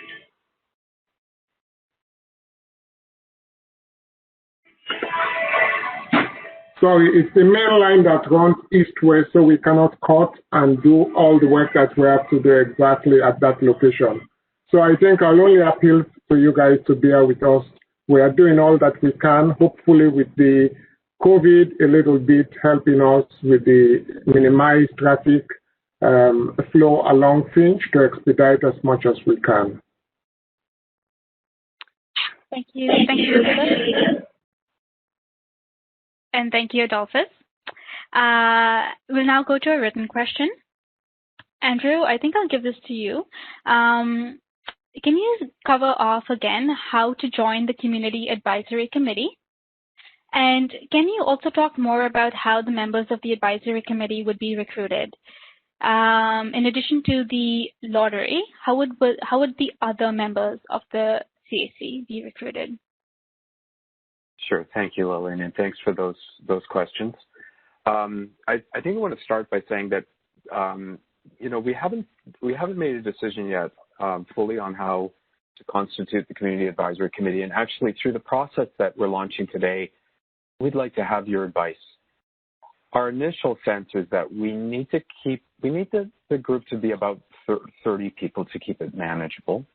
It's the main line that runs east-west, so we cannot cut and do all the work that we have to do exactly at that location. So I think I'll only appeal to you guys to bear with us. We are doing all that we can, hopefully with the COVID a little bit helping us with the minimized traffic flow along Finch to expedite as much as we can. Thank you. Thank you, Elizabeth. And thank you, Adolphus. We'll now go to a written question. Andrew, I think I'll give this to you. Can you cover off again how to join the Community Advisory Committee? And can you also talk more about how the members of the Advisory Committee would be recruited? In addition to the lottery, how would the other members of the CAC be recruited? Sure. Thank you, Lillian, and thanks for those questions. I think I want to start by saying that we haven't made a decision yet fully on how to constitute the Community Advisory Committee, and actually through the process that we're launching today, we'd like to have your advice. Our initial sense is that we need the group to be about 30 people to keep it manageable.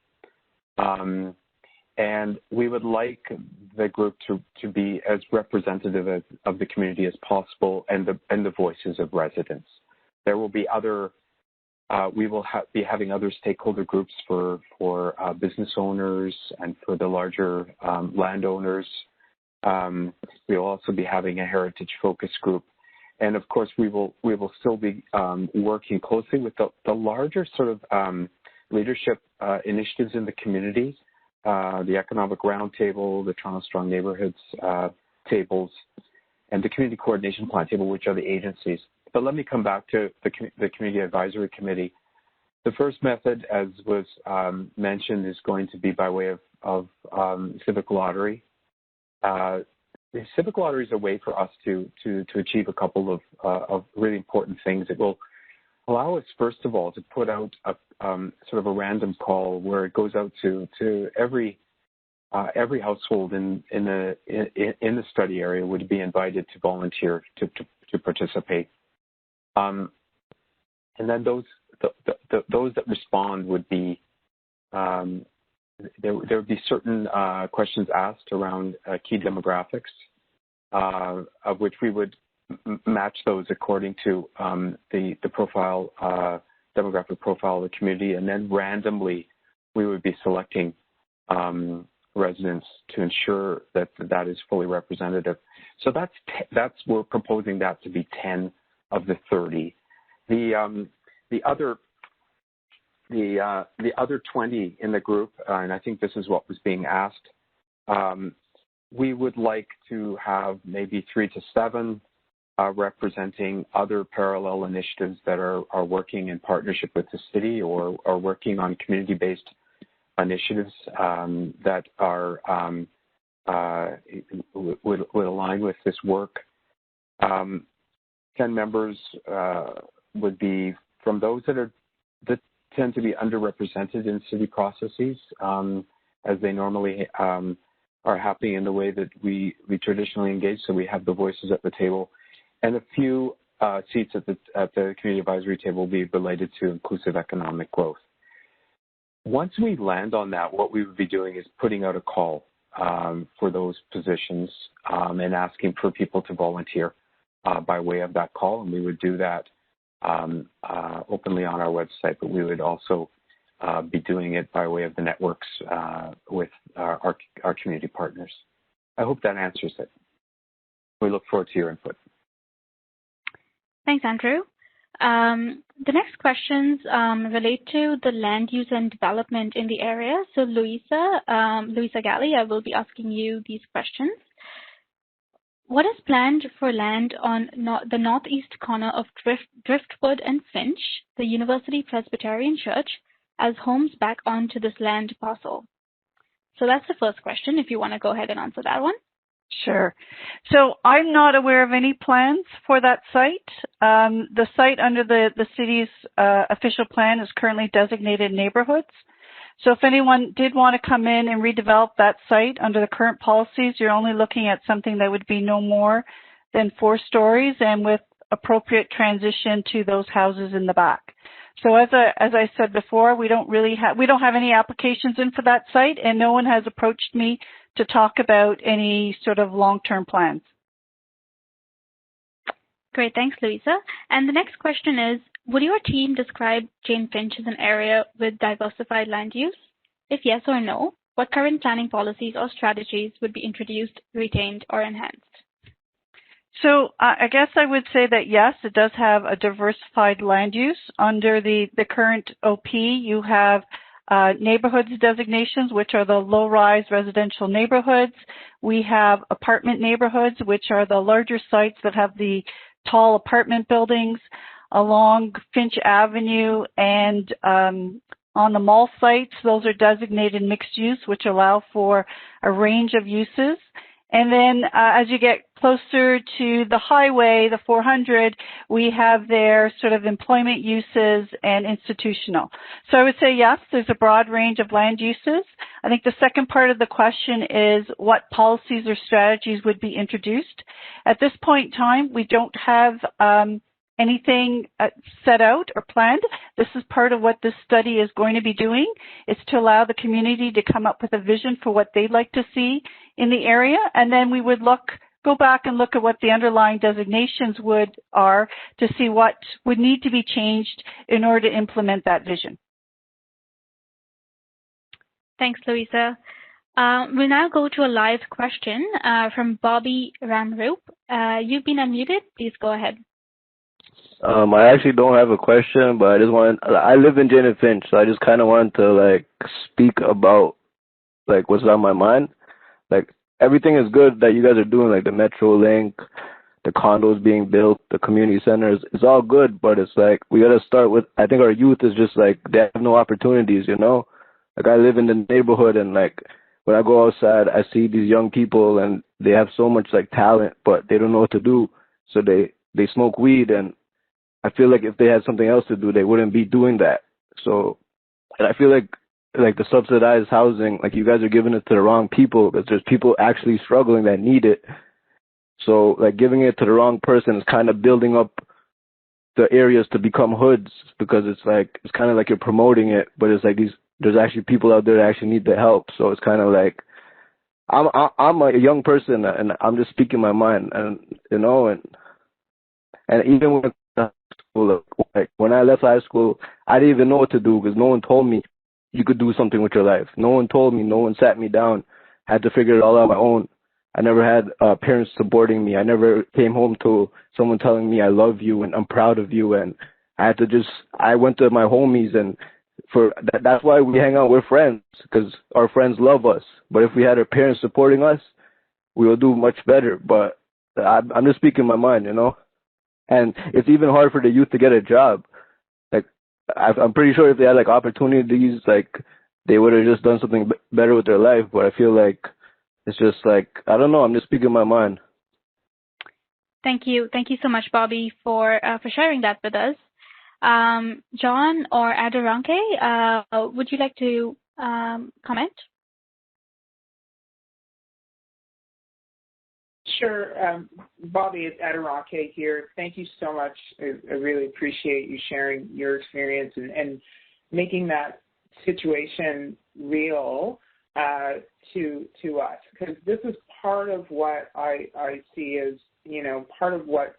And we would like the group to be as representative of the community as possible and the voices of residents. There will be other, we will be having other stakeholder groups for business owners and for the larger landowners. We will also be having a heritage focus group. And of course, we will still be working closely with the larger sort of leadership initiatives in the community. The Economic Roundtable, the Toronto Strong Neighborhoods tables, and the Community Coordination Plan table, which are the agencies. But let me come back to the Community Advisory Committee. The first method, as was mentioned, is going to be by way of Civic Lottery. The Civic Lottery is a way for us to achieve a couple of really important things. It will allow us, first of all, to put out a sort of a random call where it goes out to every household in the study area would be invited to volunteer to participate. And then those that respond would be there would be certain questions asked around key demographics, of which we would match those according to the profile, demographic profile of the community, and then randomly we would be selecting residents to ensure that that is fully representative. So that's we're proposing that to be 10 of the 30. The other 20 in the group, and I think this is what was being asked. We would like to have maybe 3 to 7 representing other parallel initiatives that are working in partnership with the city or are working on community-based initiatives that are would align with this work. 10 members would be from those that tend to be underrepresented in city processes, as they normally are happening in the way that we traditionally engage. So we have the voices at the table. And a few seats at the community advisory table will be related to inclusive economic growth. Once we land on that, what we would be doing is putting out a call for those positions and asking for people to volunteer by way of that call. And we would do that openly on our website, but we would also be doing it by way of the networks with our community partners. I hope that answers it. We look forward to your input. Thanks, Andrew. The next questions relate to the land use and development in the area. So Louisa Galley, I will be asking you these questions. What is planned for land on the northeast corner of Driftwood and Finch, the University Presbyterian Church, as homes back onto this land parcel? So that's the first question, if you want to go ahead and answer that one. Sure. So I'm not aware of any plans for that site. The site under the city's official plan is currently designated neighborhoods. So if anyone did want to come in and redevelop that site under the current policies, you're only looking at something that would be no more than 4 stories and with appropriate transition to those houses in the back. So as I said before, we don't have any applications in for that site, and no one has approached me to talk about any sort of long-term plans. Great, thanks, Louisa. And the next question is, would your team describe Jane-Finch as an area with diversified land use? If yes or no, what current planning policies or strategies would be introduced, retained, or enhanced? So I guess I would say that yes, it does have a diversified land use. Under the current OP, you have neighborhoods designations, which are the low-rise residential neighborhoods. We have apartment neighborhoods, which are the larger sites that have the tall apartment buildings along Finch Avenue, and on the mall sites, those are designated mixed use, which allow for a range of uses. And then as you get closer to the highway, the 400, we have their sort of employment uses and institutional. So I would say yes, there's a broad range of land uses. I think the second part of the question is what policies or strategies would be introduced. At this point in time, we don't have anything set out or planned. This is part of what this study is going to be doing. It's to allow the community to come up with a vision for what they'd like to see in the area, and then we would go back and look at what the underlying designations are to see what would need to be changed in order to implement that vision. Thanks, Louisa. We'll now go to a live question from Bobby Ramroop. You've been unmuted. Please go ahead. I actually don't have a question, but I live in Jane-Finch, so I just kind of wanted to speak about what's on my mind. Everything is good that you guys are doing, like the Metro Link, the condos being built, the community centers. It's all good, but it's we got to start with, I think our youth is just they have no opportunities, you know? I live in the neighborhood, and when I go outside, I see these young people and they have so much talent, but they don't know what to do. So they smoke weed, and I feel if they had something else to do, they wouldn't be doing that. So, and I feel like the subsidized housing, you guys are giving it to the wrong people, because there's people actually struggling that need it. So giving it to the wrong person is kind of building up the areas to become hoods, because it's kind of you're promoting it, but it's there's actually people out there that actually need the help. So it's kind of I'm a young person, and I'm just speaking my mind, and you know, and even when I left high school, I didn't even know what to do, because no one told me you could do something with your life. No one told me. No one sat me down. I had to figure it all out on my own. I never had parents supporting me. I never came home to someone telling me I love you and I'm proud of you. And I went to my homies, and that's why we hang out with friends, because our friends love us. But if we had our parents supporting us, we will do much better. But I'm just speaking my mind, you know. And it's even hard for the youth to get a job. I'm pretty sure if they had opportunities, they would have just done something better with their life. But I feel it's just I don't know. I'm just speaking my mind. Thank you so much, Bobby, for sharing that with us. John or Aderonke, would you like to comment? Sure. Bobby, it's Aderonke here. Thank you so much. I really appreciate you sharing your experience and making that situation real to us, because this is part of what I see as, part of what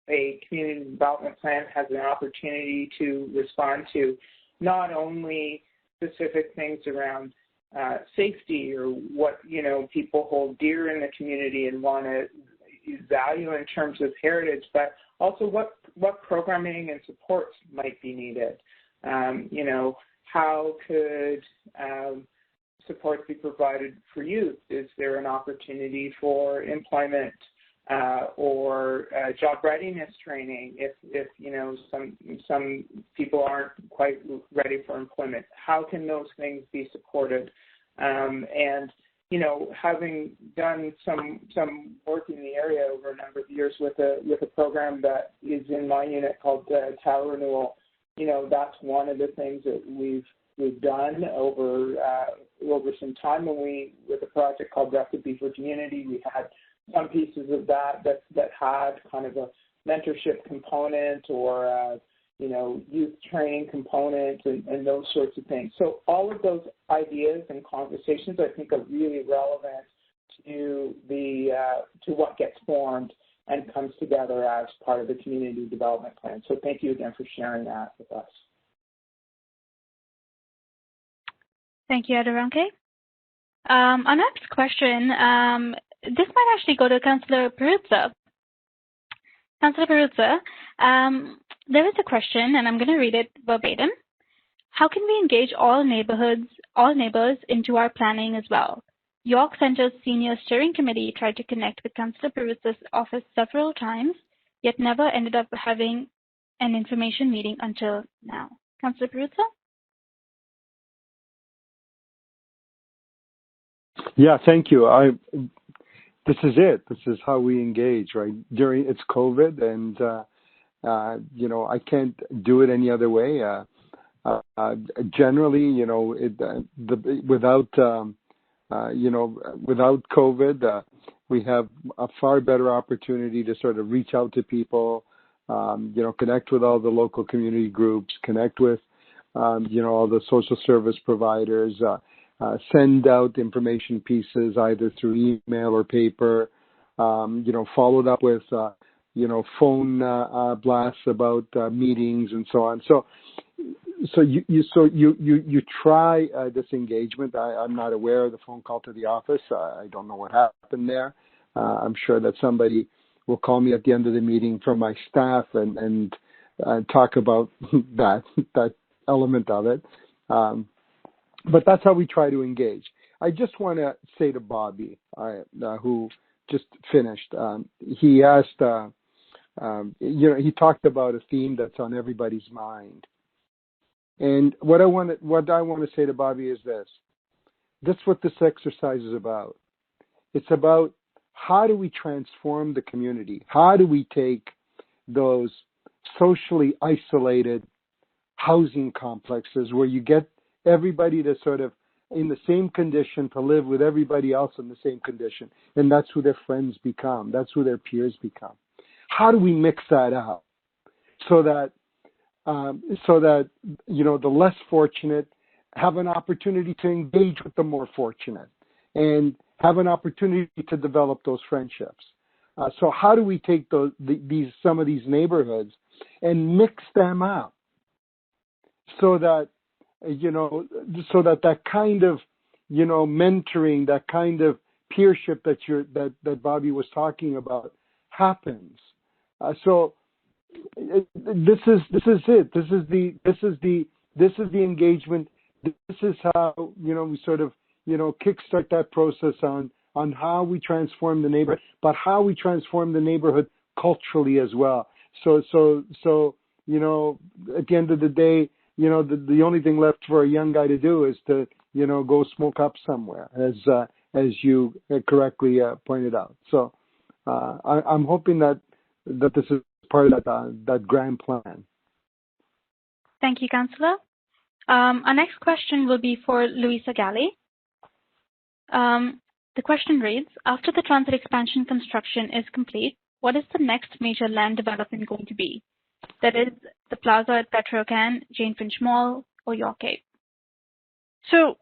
a community development plan has an opportunity to respond to, not only specific things around safety or what, people hold dear in the community and want to value in terms of heritage, but also what programming and supports might be needed. How could supports be provided for youth? Is there an opportunity for employment or job readiness training if some people aren't quite ready for employment? How can those things be supported? And having done some work in the area over a number of years with a program that is in my unit called Tile Renewal, that's one of the things that we've done over some time. When with a project called Recipe for Community, we had some pieces of that had kind of a mentorship component or youth training component and those sorts of things. So all of those ideas and conversations I think are really relevant to to what gets formed and comes together as part of the community development plan. So thank you again for sharing that with us. Thank you, Aderonke. Our next question, this might actually go to Councillor Perruzza. Councillor Perruzza, there is a question, and I'm going to read it verbatim. How can we engage all neighbors into our planning as well? York Centre's Senior Steering Committee tried to connect with Councillor Perruzza's office several times, yet never ended up having an information meeting until now. Councillor Perruzza? Yeah, thank you. This is it. This is how we engage, right? It's COVID, and I can't do it any other way. Generally, without COVID, we have a far better opportunity to sort of reach out to people, connect with all the local community groups, connect with, all the social service providers. Send out information pieces either through email or paper, followed up with, phone blasts about meetings and so on. So you try this engagement. I'm not aware of the phone call to the office. I don't know what happened there. I'm sure that somebody will call me at the end of the meeting from my staff and talk about that element of it. But that's how we try to engage. I just want to say to Bobby, who just finished, he asked, he talked about a theme that's on everybody's mind. And what I want to say to Bobby is this. That's what this exercise is about. It's about how do we transform the community? How do we take those socially isolated housing complexes where you get everybody to sort of in the same condition to live with everybody else in the same condition. And that's who their friends become. That's who their peers become. How do we mix that up so that the less fortunate have an opportunity to engage with the more fortunate and have an opportunity to develop those friendships? So how do we take some of these neighborhoods and mix them up so that that kind of, mentoring, that kind of peership that Bobby was talking about happens. So this is it. This is the engagement. This is how, we sort of, kickstart that process on how we transform the neighborhood, but how we transform the neighborhood culturally as well. So at the end of the day, the only thing left for a young guy to do is to, go smoke up somewhere, as you correctly pointed out. So I'm hoping that this is part of that grand plan. Thank you, Councillor. Our next question will be for Louisa Galley. The question reads, after the transit expansion construction is complete, what is the next major land development going to be? That is the Plaza at Petrocan, Jane-Finch Mall, or York Cape? So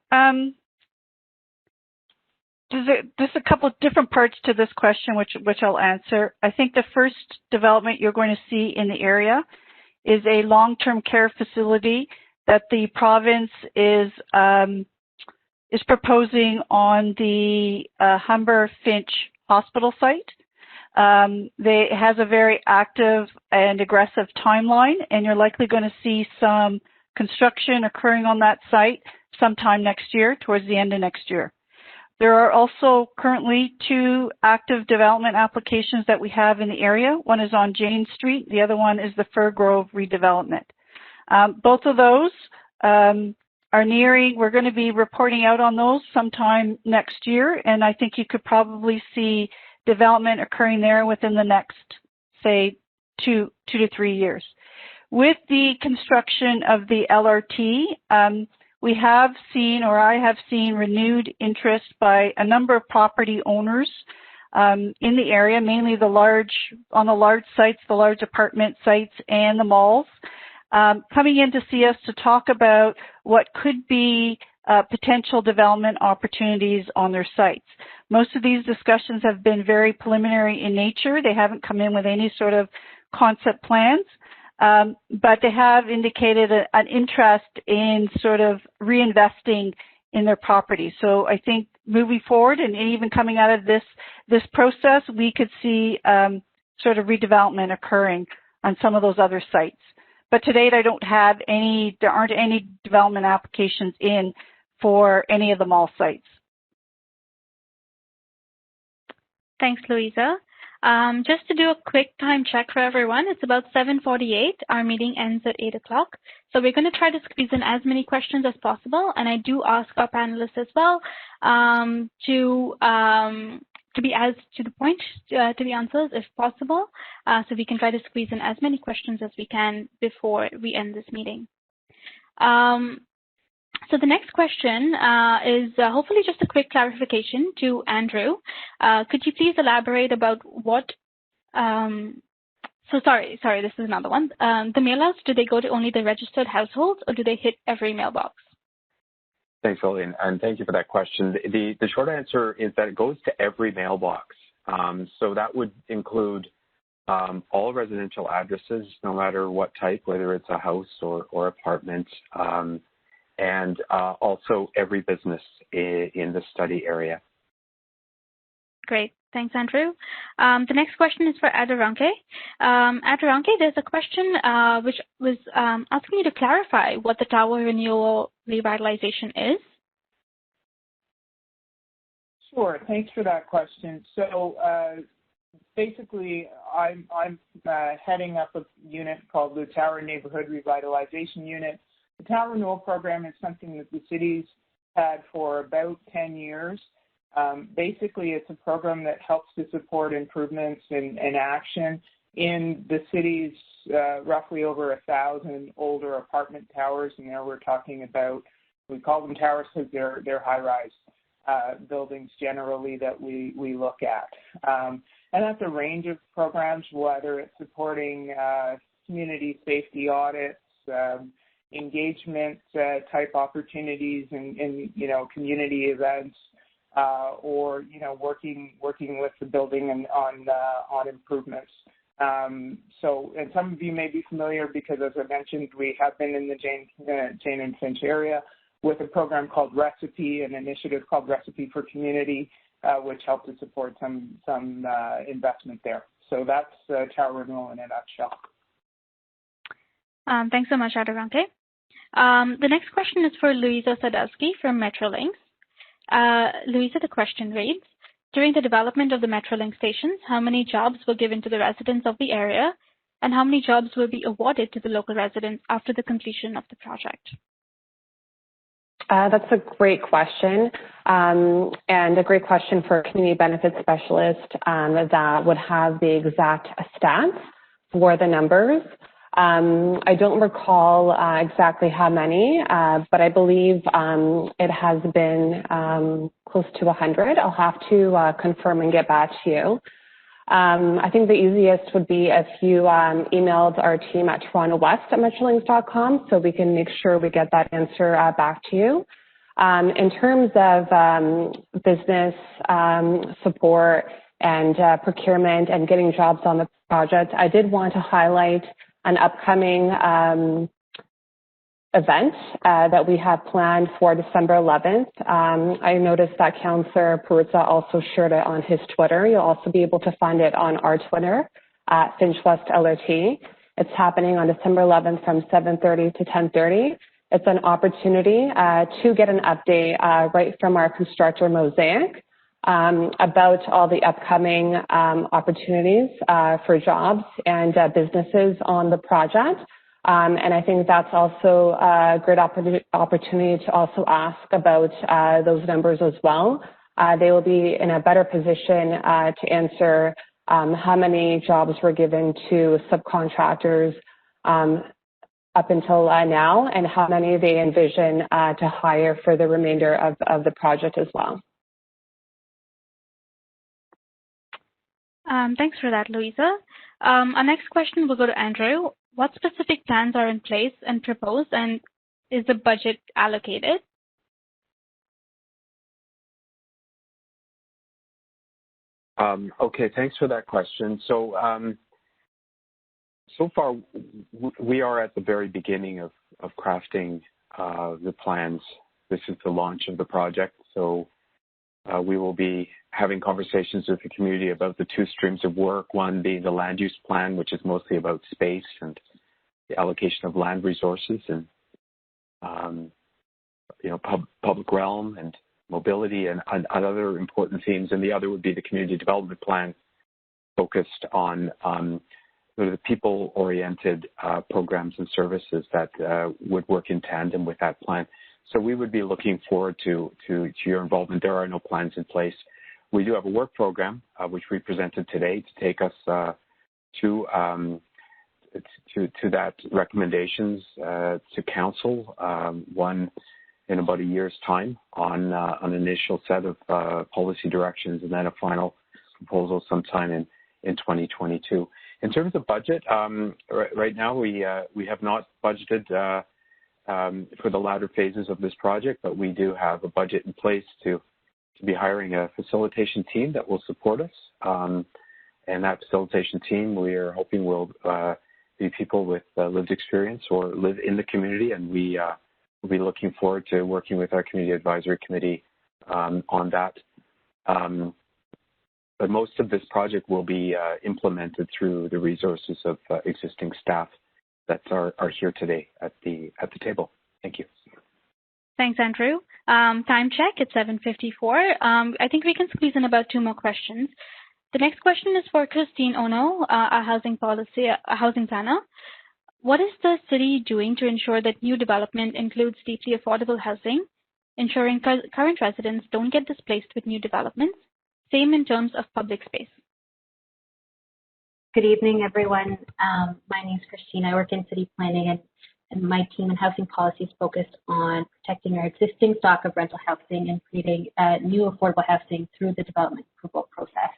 there's a couple of different parts to this question, which I'll answer. I think the first development you're going to see in the area is a long-term care facility that the province is proposing on the Humber-Finch Hospital site. It has a very active and aggressive timeline, and you're likely going to see some construction occurring on that site sometime next year, towards the end of next year. There are also currently 2 active development applications that we have in the area. One is on Jane Street. The other one is the Fir Grove redevelopment. Both of those are nearing. We're going to be reporting out on those sometime next year, and I think you could probably see development occurring there within the next, say, 2 to 3 years. With the construction of the LRT, we have seen, or I have seen, renewed interest by a number of property owners in the area, mainly on the large sites, the large apartment sites and the malls, coming in to see us to talk about what could be potential development opportunities on their sites. Most of these discussions have been very preliminary in nature. They haven't come in with any sort of concept plans. But they have indicated an interest in sort of reinvesting in their property. So I think moving forward and even coming out of this process, we could see sort of redevelopment occurring on some of those other sites. But to date, there aren't any development applications in for any of the mall sites. Thanks, Louisa. Just to do a quick time check for everyone, it's about 7:48. Our meeting ends at 8 o'clock. So we're going to try to squeeze in as many questions as possible. And I do ask our panelists as well to be as to the point to the answers if possible. So we can try to squeeze in as many questions as we can before we end this meeting. So the next question is hopefully just a quick clarification to Andrew. Could you please elaborate about what, sorry, this is another one. The mailouts, do they go to only the registered households or do they hit every mailbox? Thanks, Lillian, and thank you for that question. The short answer is that it goes to every mailbox. So that would include all residential addresses, no matter what type, whether it's a house or apartment, and also every business in the study area. Great. Thanks, Andrew. The next question is for Aderonke. Aderonke, there's a question which was asking you to clarify what the tower renewal revitalization is. Sure. Thanks for that question. So basically, I'm heading up a unit called the Tower Neighborhood Revitalization Unit. The Tower Renewal Program is something that the city's had for about 10 years. Basically, it's a program that helps to support improvements and action in the city's roughly over 1,000 older apartment towers. And there we're talking about, we call them towers because they're high-rise buildings generally that we look at. And that's a range of programs, whether it's supporting community safety audits, engagement type opportunities in community events, or working with the building and on improvements. So, and some of you may be familiar because, as I mentioned, we have been in the Jane-Finch area with a program called Recipe, an initiative called Recipe for Community, which helped to support some investment there. So that's tower renewal in a nutshell. Thanks so much, Aderonke. The next question is for Louisa Sadowski from Metrolinx. Louisa, the question reads, during the development of the Metrolink stations, how many jobs were given to the residents of the area, and how many jobs will be awarded to the local residents after the completion of the project? That's a great question, and a great question for a community benefits specialist that would have the exact stats for the numbers. I don't recall exactly how many, but I believe it has been close to 100. I'll have to confirm and get back to you. I think the easiest would be if you emailed our team at torontowest@metrolinx.com so we can make sure we get that answer back to you. In terms of business support and procurement and getting jobs on the project, I did want to highlight an upcoming event that we have planned for December 11th. I noticed that Councillor Peruzza also shared it on his Twitter. You'll also be able to find it on our Twitter at Finch West LRT. It's happening on December 11th from 7:30 to 10:30. It's an opportunity to get an update right from our constructor Mosaic about all the upcoming opportunities for jobs and businesses on the project. And I think that's also a great opportunity to also ask about those numbers as well. They will be in a better position to answer how many jobs were given to subcontractors up until now, and how many they envision to hire for the remainder of the project as well. Thanks for that, Louisa. Our next question will go to Andrew. What specific plans are in place and proposed, and is the budget allocated? Okay, thanks for that question. So, so far, we are at the very beginning of crafting the plans. This is the launch of the project, so we will be having conversations with the community about the two streams of work, one being the land use plan, which is mostly about space and the allocation of land resources and, public realm and mobility and other important themes. And the other would be the community development plan focused on sort of the people-oriented programs and services that would work in tandem with that plan. So we would be looking forward to your involvement. There are no plans in place. We do have a work program, which we presented today to take us to that recommendations to council, one in about a year's time on an initial set of policy directions, and then a final proposal sometime in 2022. In terms of budget, right now we have not budgeted for the latter phases of this project, but we do have a budget in place to be hiring a facilitation team that will support us. And that facilitation team, we are hoping will be people with lived experience or live in the community, and we will be looking forward to working with our community advisory committee on that. But most of this project will be implemented through the resources of existing staff that are here today at the table. Thank you. Thanks, Andrew. Time check, it's 7:54. I think we can squeeze in about two more questions. The next question is for Christine Ono, a housing planner. What is the city doing to ensure that new development includes deeply affordable housing, ensuring current residents don't get displaced with new developments? Same in terms of public space. Good evening, everyone. My name is Christine. I work in city planning, and my team in housing policy is focused on protecting our existing stock of rental housing and creating new affordable housing through the development approval process.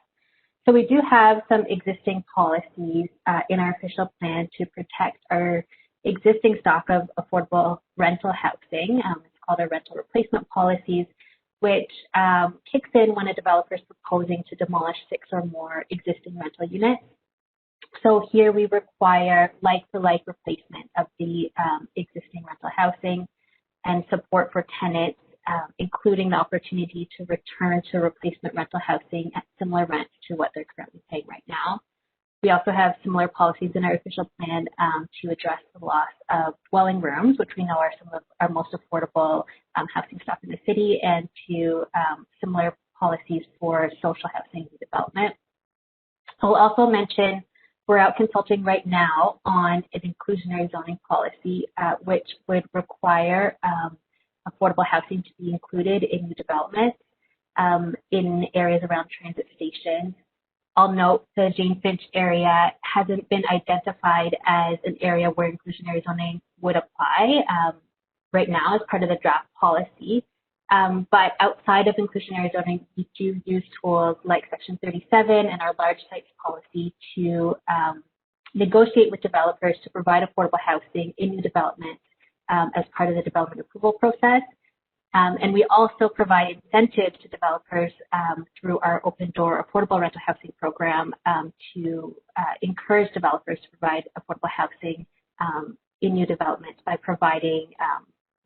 So we do have some existing policies in our official plan to protect our existing stock of affordable rental housing. It's called our rental replacement policies, which kicks in when a developer is proposing to demolish 6 or more existing rental units. So here we require like-for-like replacement of the existing rental housing and support for tenants, including the opportunity to return to replacement rental housing at similar rents to what they're currently paying right now. We also have similar policies in our official plan to address the loss of dwelling rooms, which we know are some of our most affordable housing stock in the city, and to similar policies for social housing development. I'll also mention we're out consulting right now on an inclusionary zoning policy, which would require affordable housing to be included in new developments in areas around transit stations. I'll note the Jane-Finch area hasn't been identified as an area where inclusionary zoning would apply right now as part of the draft policy. But outside of inclusionary zoning, we do use tools like Section 37 and our large sites policy to negotiate with developers to provide affordable housing in new development as part of the development approval process. And we also provide incentives to developers through our open door affordable rental housing program to encourage developers to provide affordable housing in new developments by providing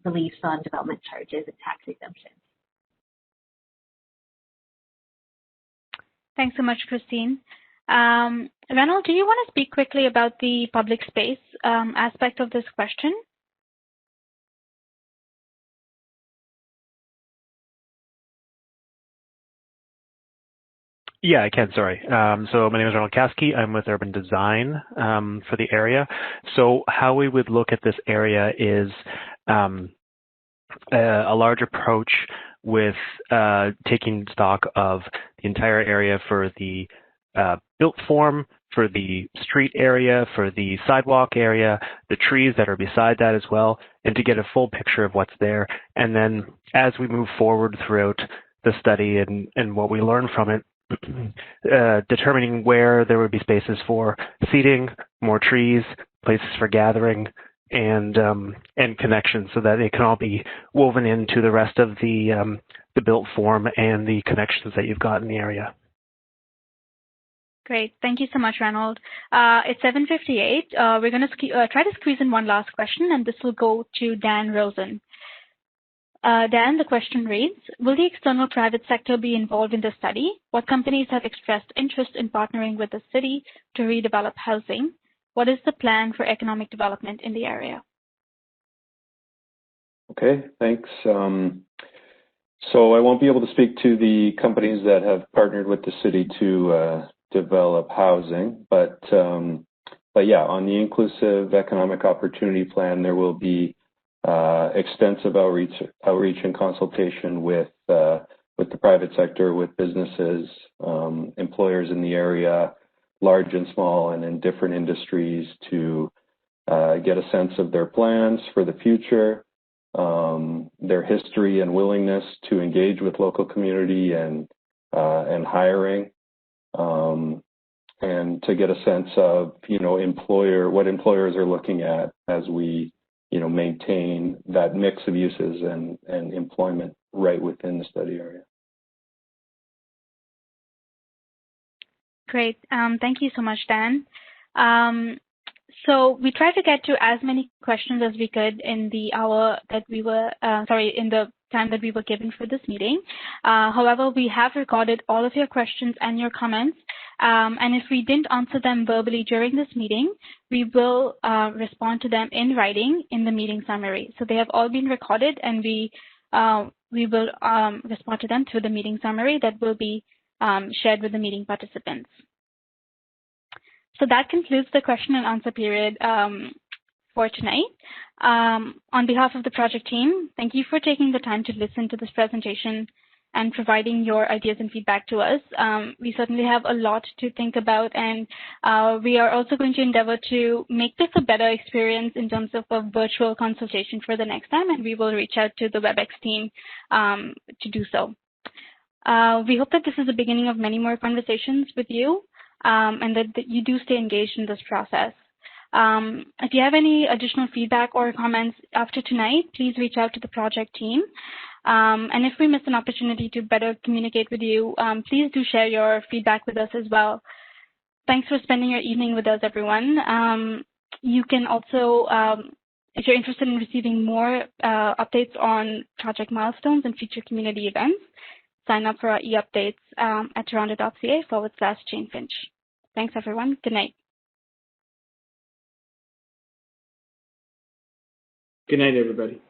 reliefs on development charges and tax exemptions. Thanks so much, Christine. Reynold, do you want to speak quickly about the public space aspect of this question? Yeah, I can, sorry. So my name is Ronald Kasky. I'm with Urban Design for the area. So how we would look at this area is a large approach with taking stock of the entire area for the built form, for the street area, for the sidewalk area, the trees that are beside that as well, and to get a full picture of what's there. And then as we move forward throughout the study and what we learn from it, determining where there would be spaces for seating, more trees, places for gathering, and connections, so that it can all be woven into the rest of the built form and the connections that you've got in the area. Great. Thank you so much, Reynold. It's 7:58. We're going to try to squeeze in one last question, and this will go to Dan Rosen. Dan, the question reads, will the external private sector be involved in the study? What companies have expressed interest in partnering with the city to redevelop housing? What is the plan for economic development in the area? Okay, thanks. So I won't be able to speak to the companies that have partnered with the city to develop housing, but yeah, on the Inclusive Economic Opportunity Plan, there will be extensive outreach and consultation with the private sector, with businesses, employers in the area, large and small, and in different industries, to get a sense of their plans for the future, their history and willingness to engage with local community and hiring, and to get a sense of what employers are looking at as we maintain that mix of uses and employment right within the study area. Great. Thank you so much, Dan. So we tried to get to as many questions as we could in the hour that we were, in the time that we were given for this meeting. However, we have recorded all of your questions and your comments. And if we didn't answer them verbally during this meeting, we will respond to them in writing in the meeting summary. So they have all been recorded, and we will respond to them through the meeting summary that will be shared with the meeting participants. So that concludes the question and answer period for tonight. On behalf of the project team, thank you for taking the time to listen to this presentation and providing your ideas and feedback to us. We certainly have a lot to think about, and we are also going to endeavor to make this a better experience in terms of a virtual consultation for the next time, and we will reach out to the WebEx team to do so. We hope that this is the beginning of many more conversations with you, and that you do stay engaged in this process. If you have any additional feedback or comments after tonight, please reach out to the project team. And if we miss an opportunity to better communicate with you, please do share your feedback with us as well. Thanks for spending your evening with us, everyone. You can also, if you're interested in receiving more updates on Project Milestones and future community events, sign up for our e-updates at toronto.ca/Jane-Finch. Thanks, everyone. Good night. Good night, everybody.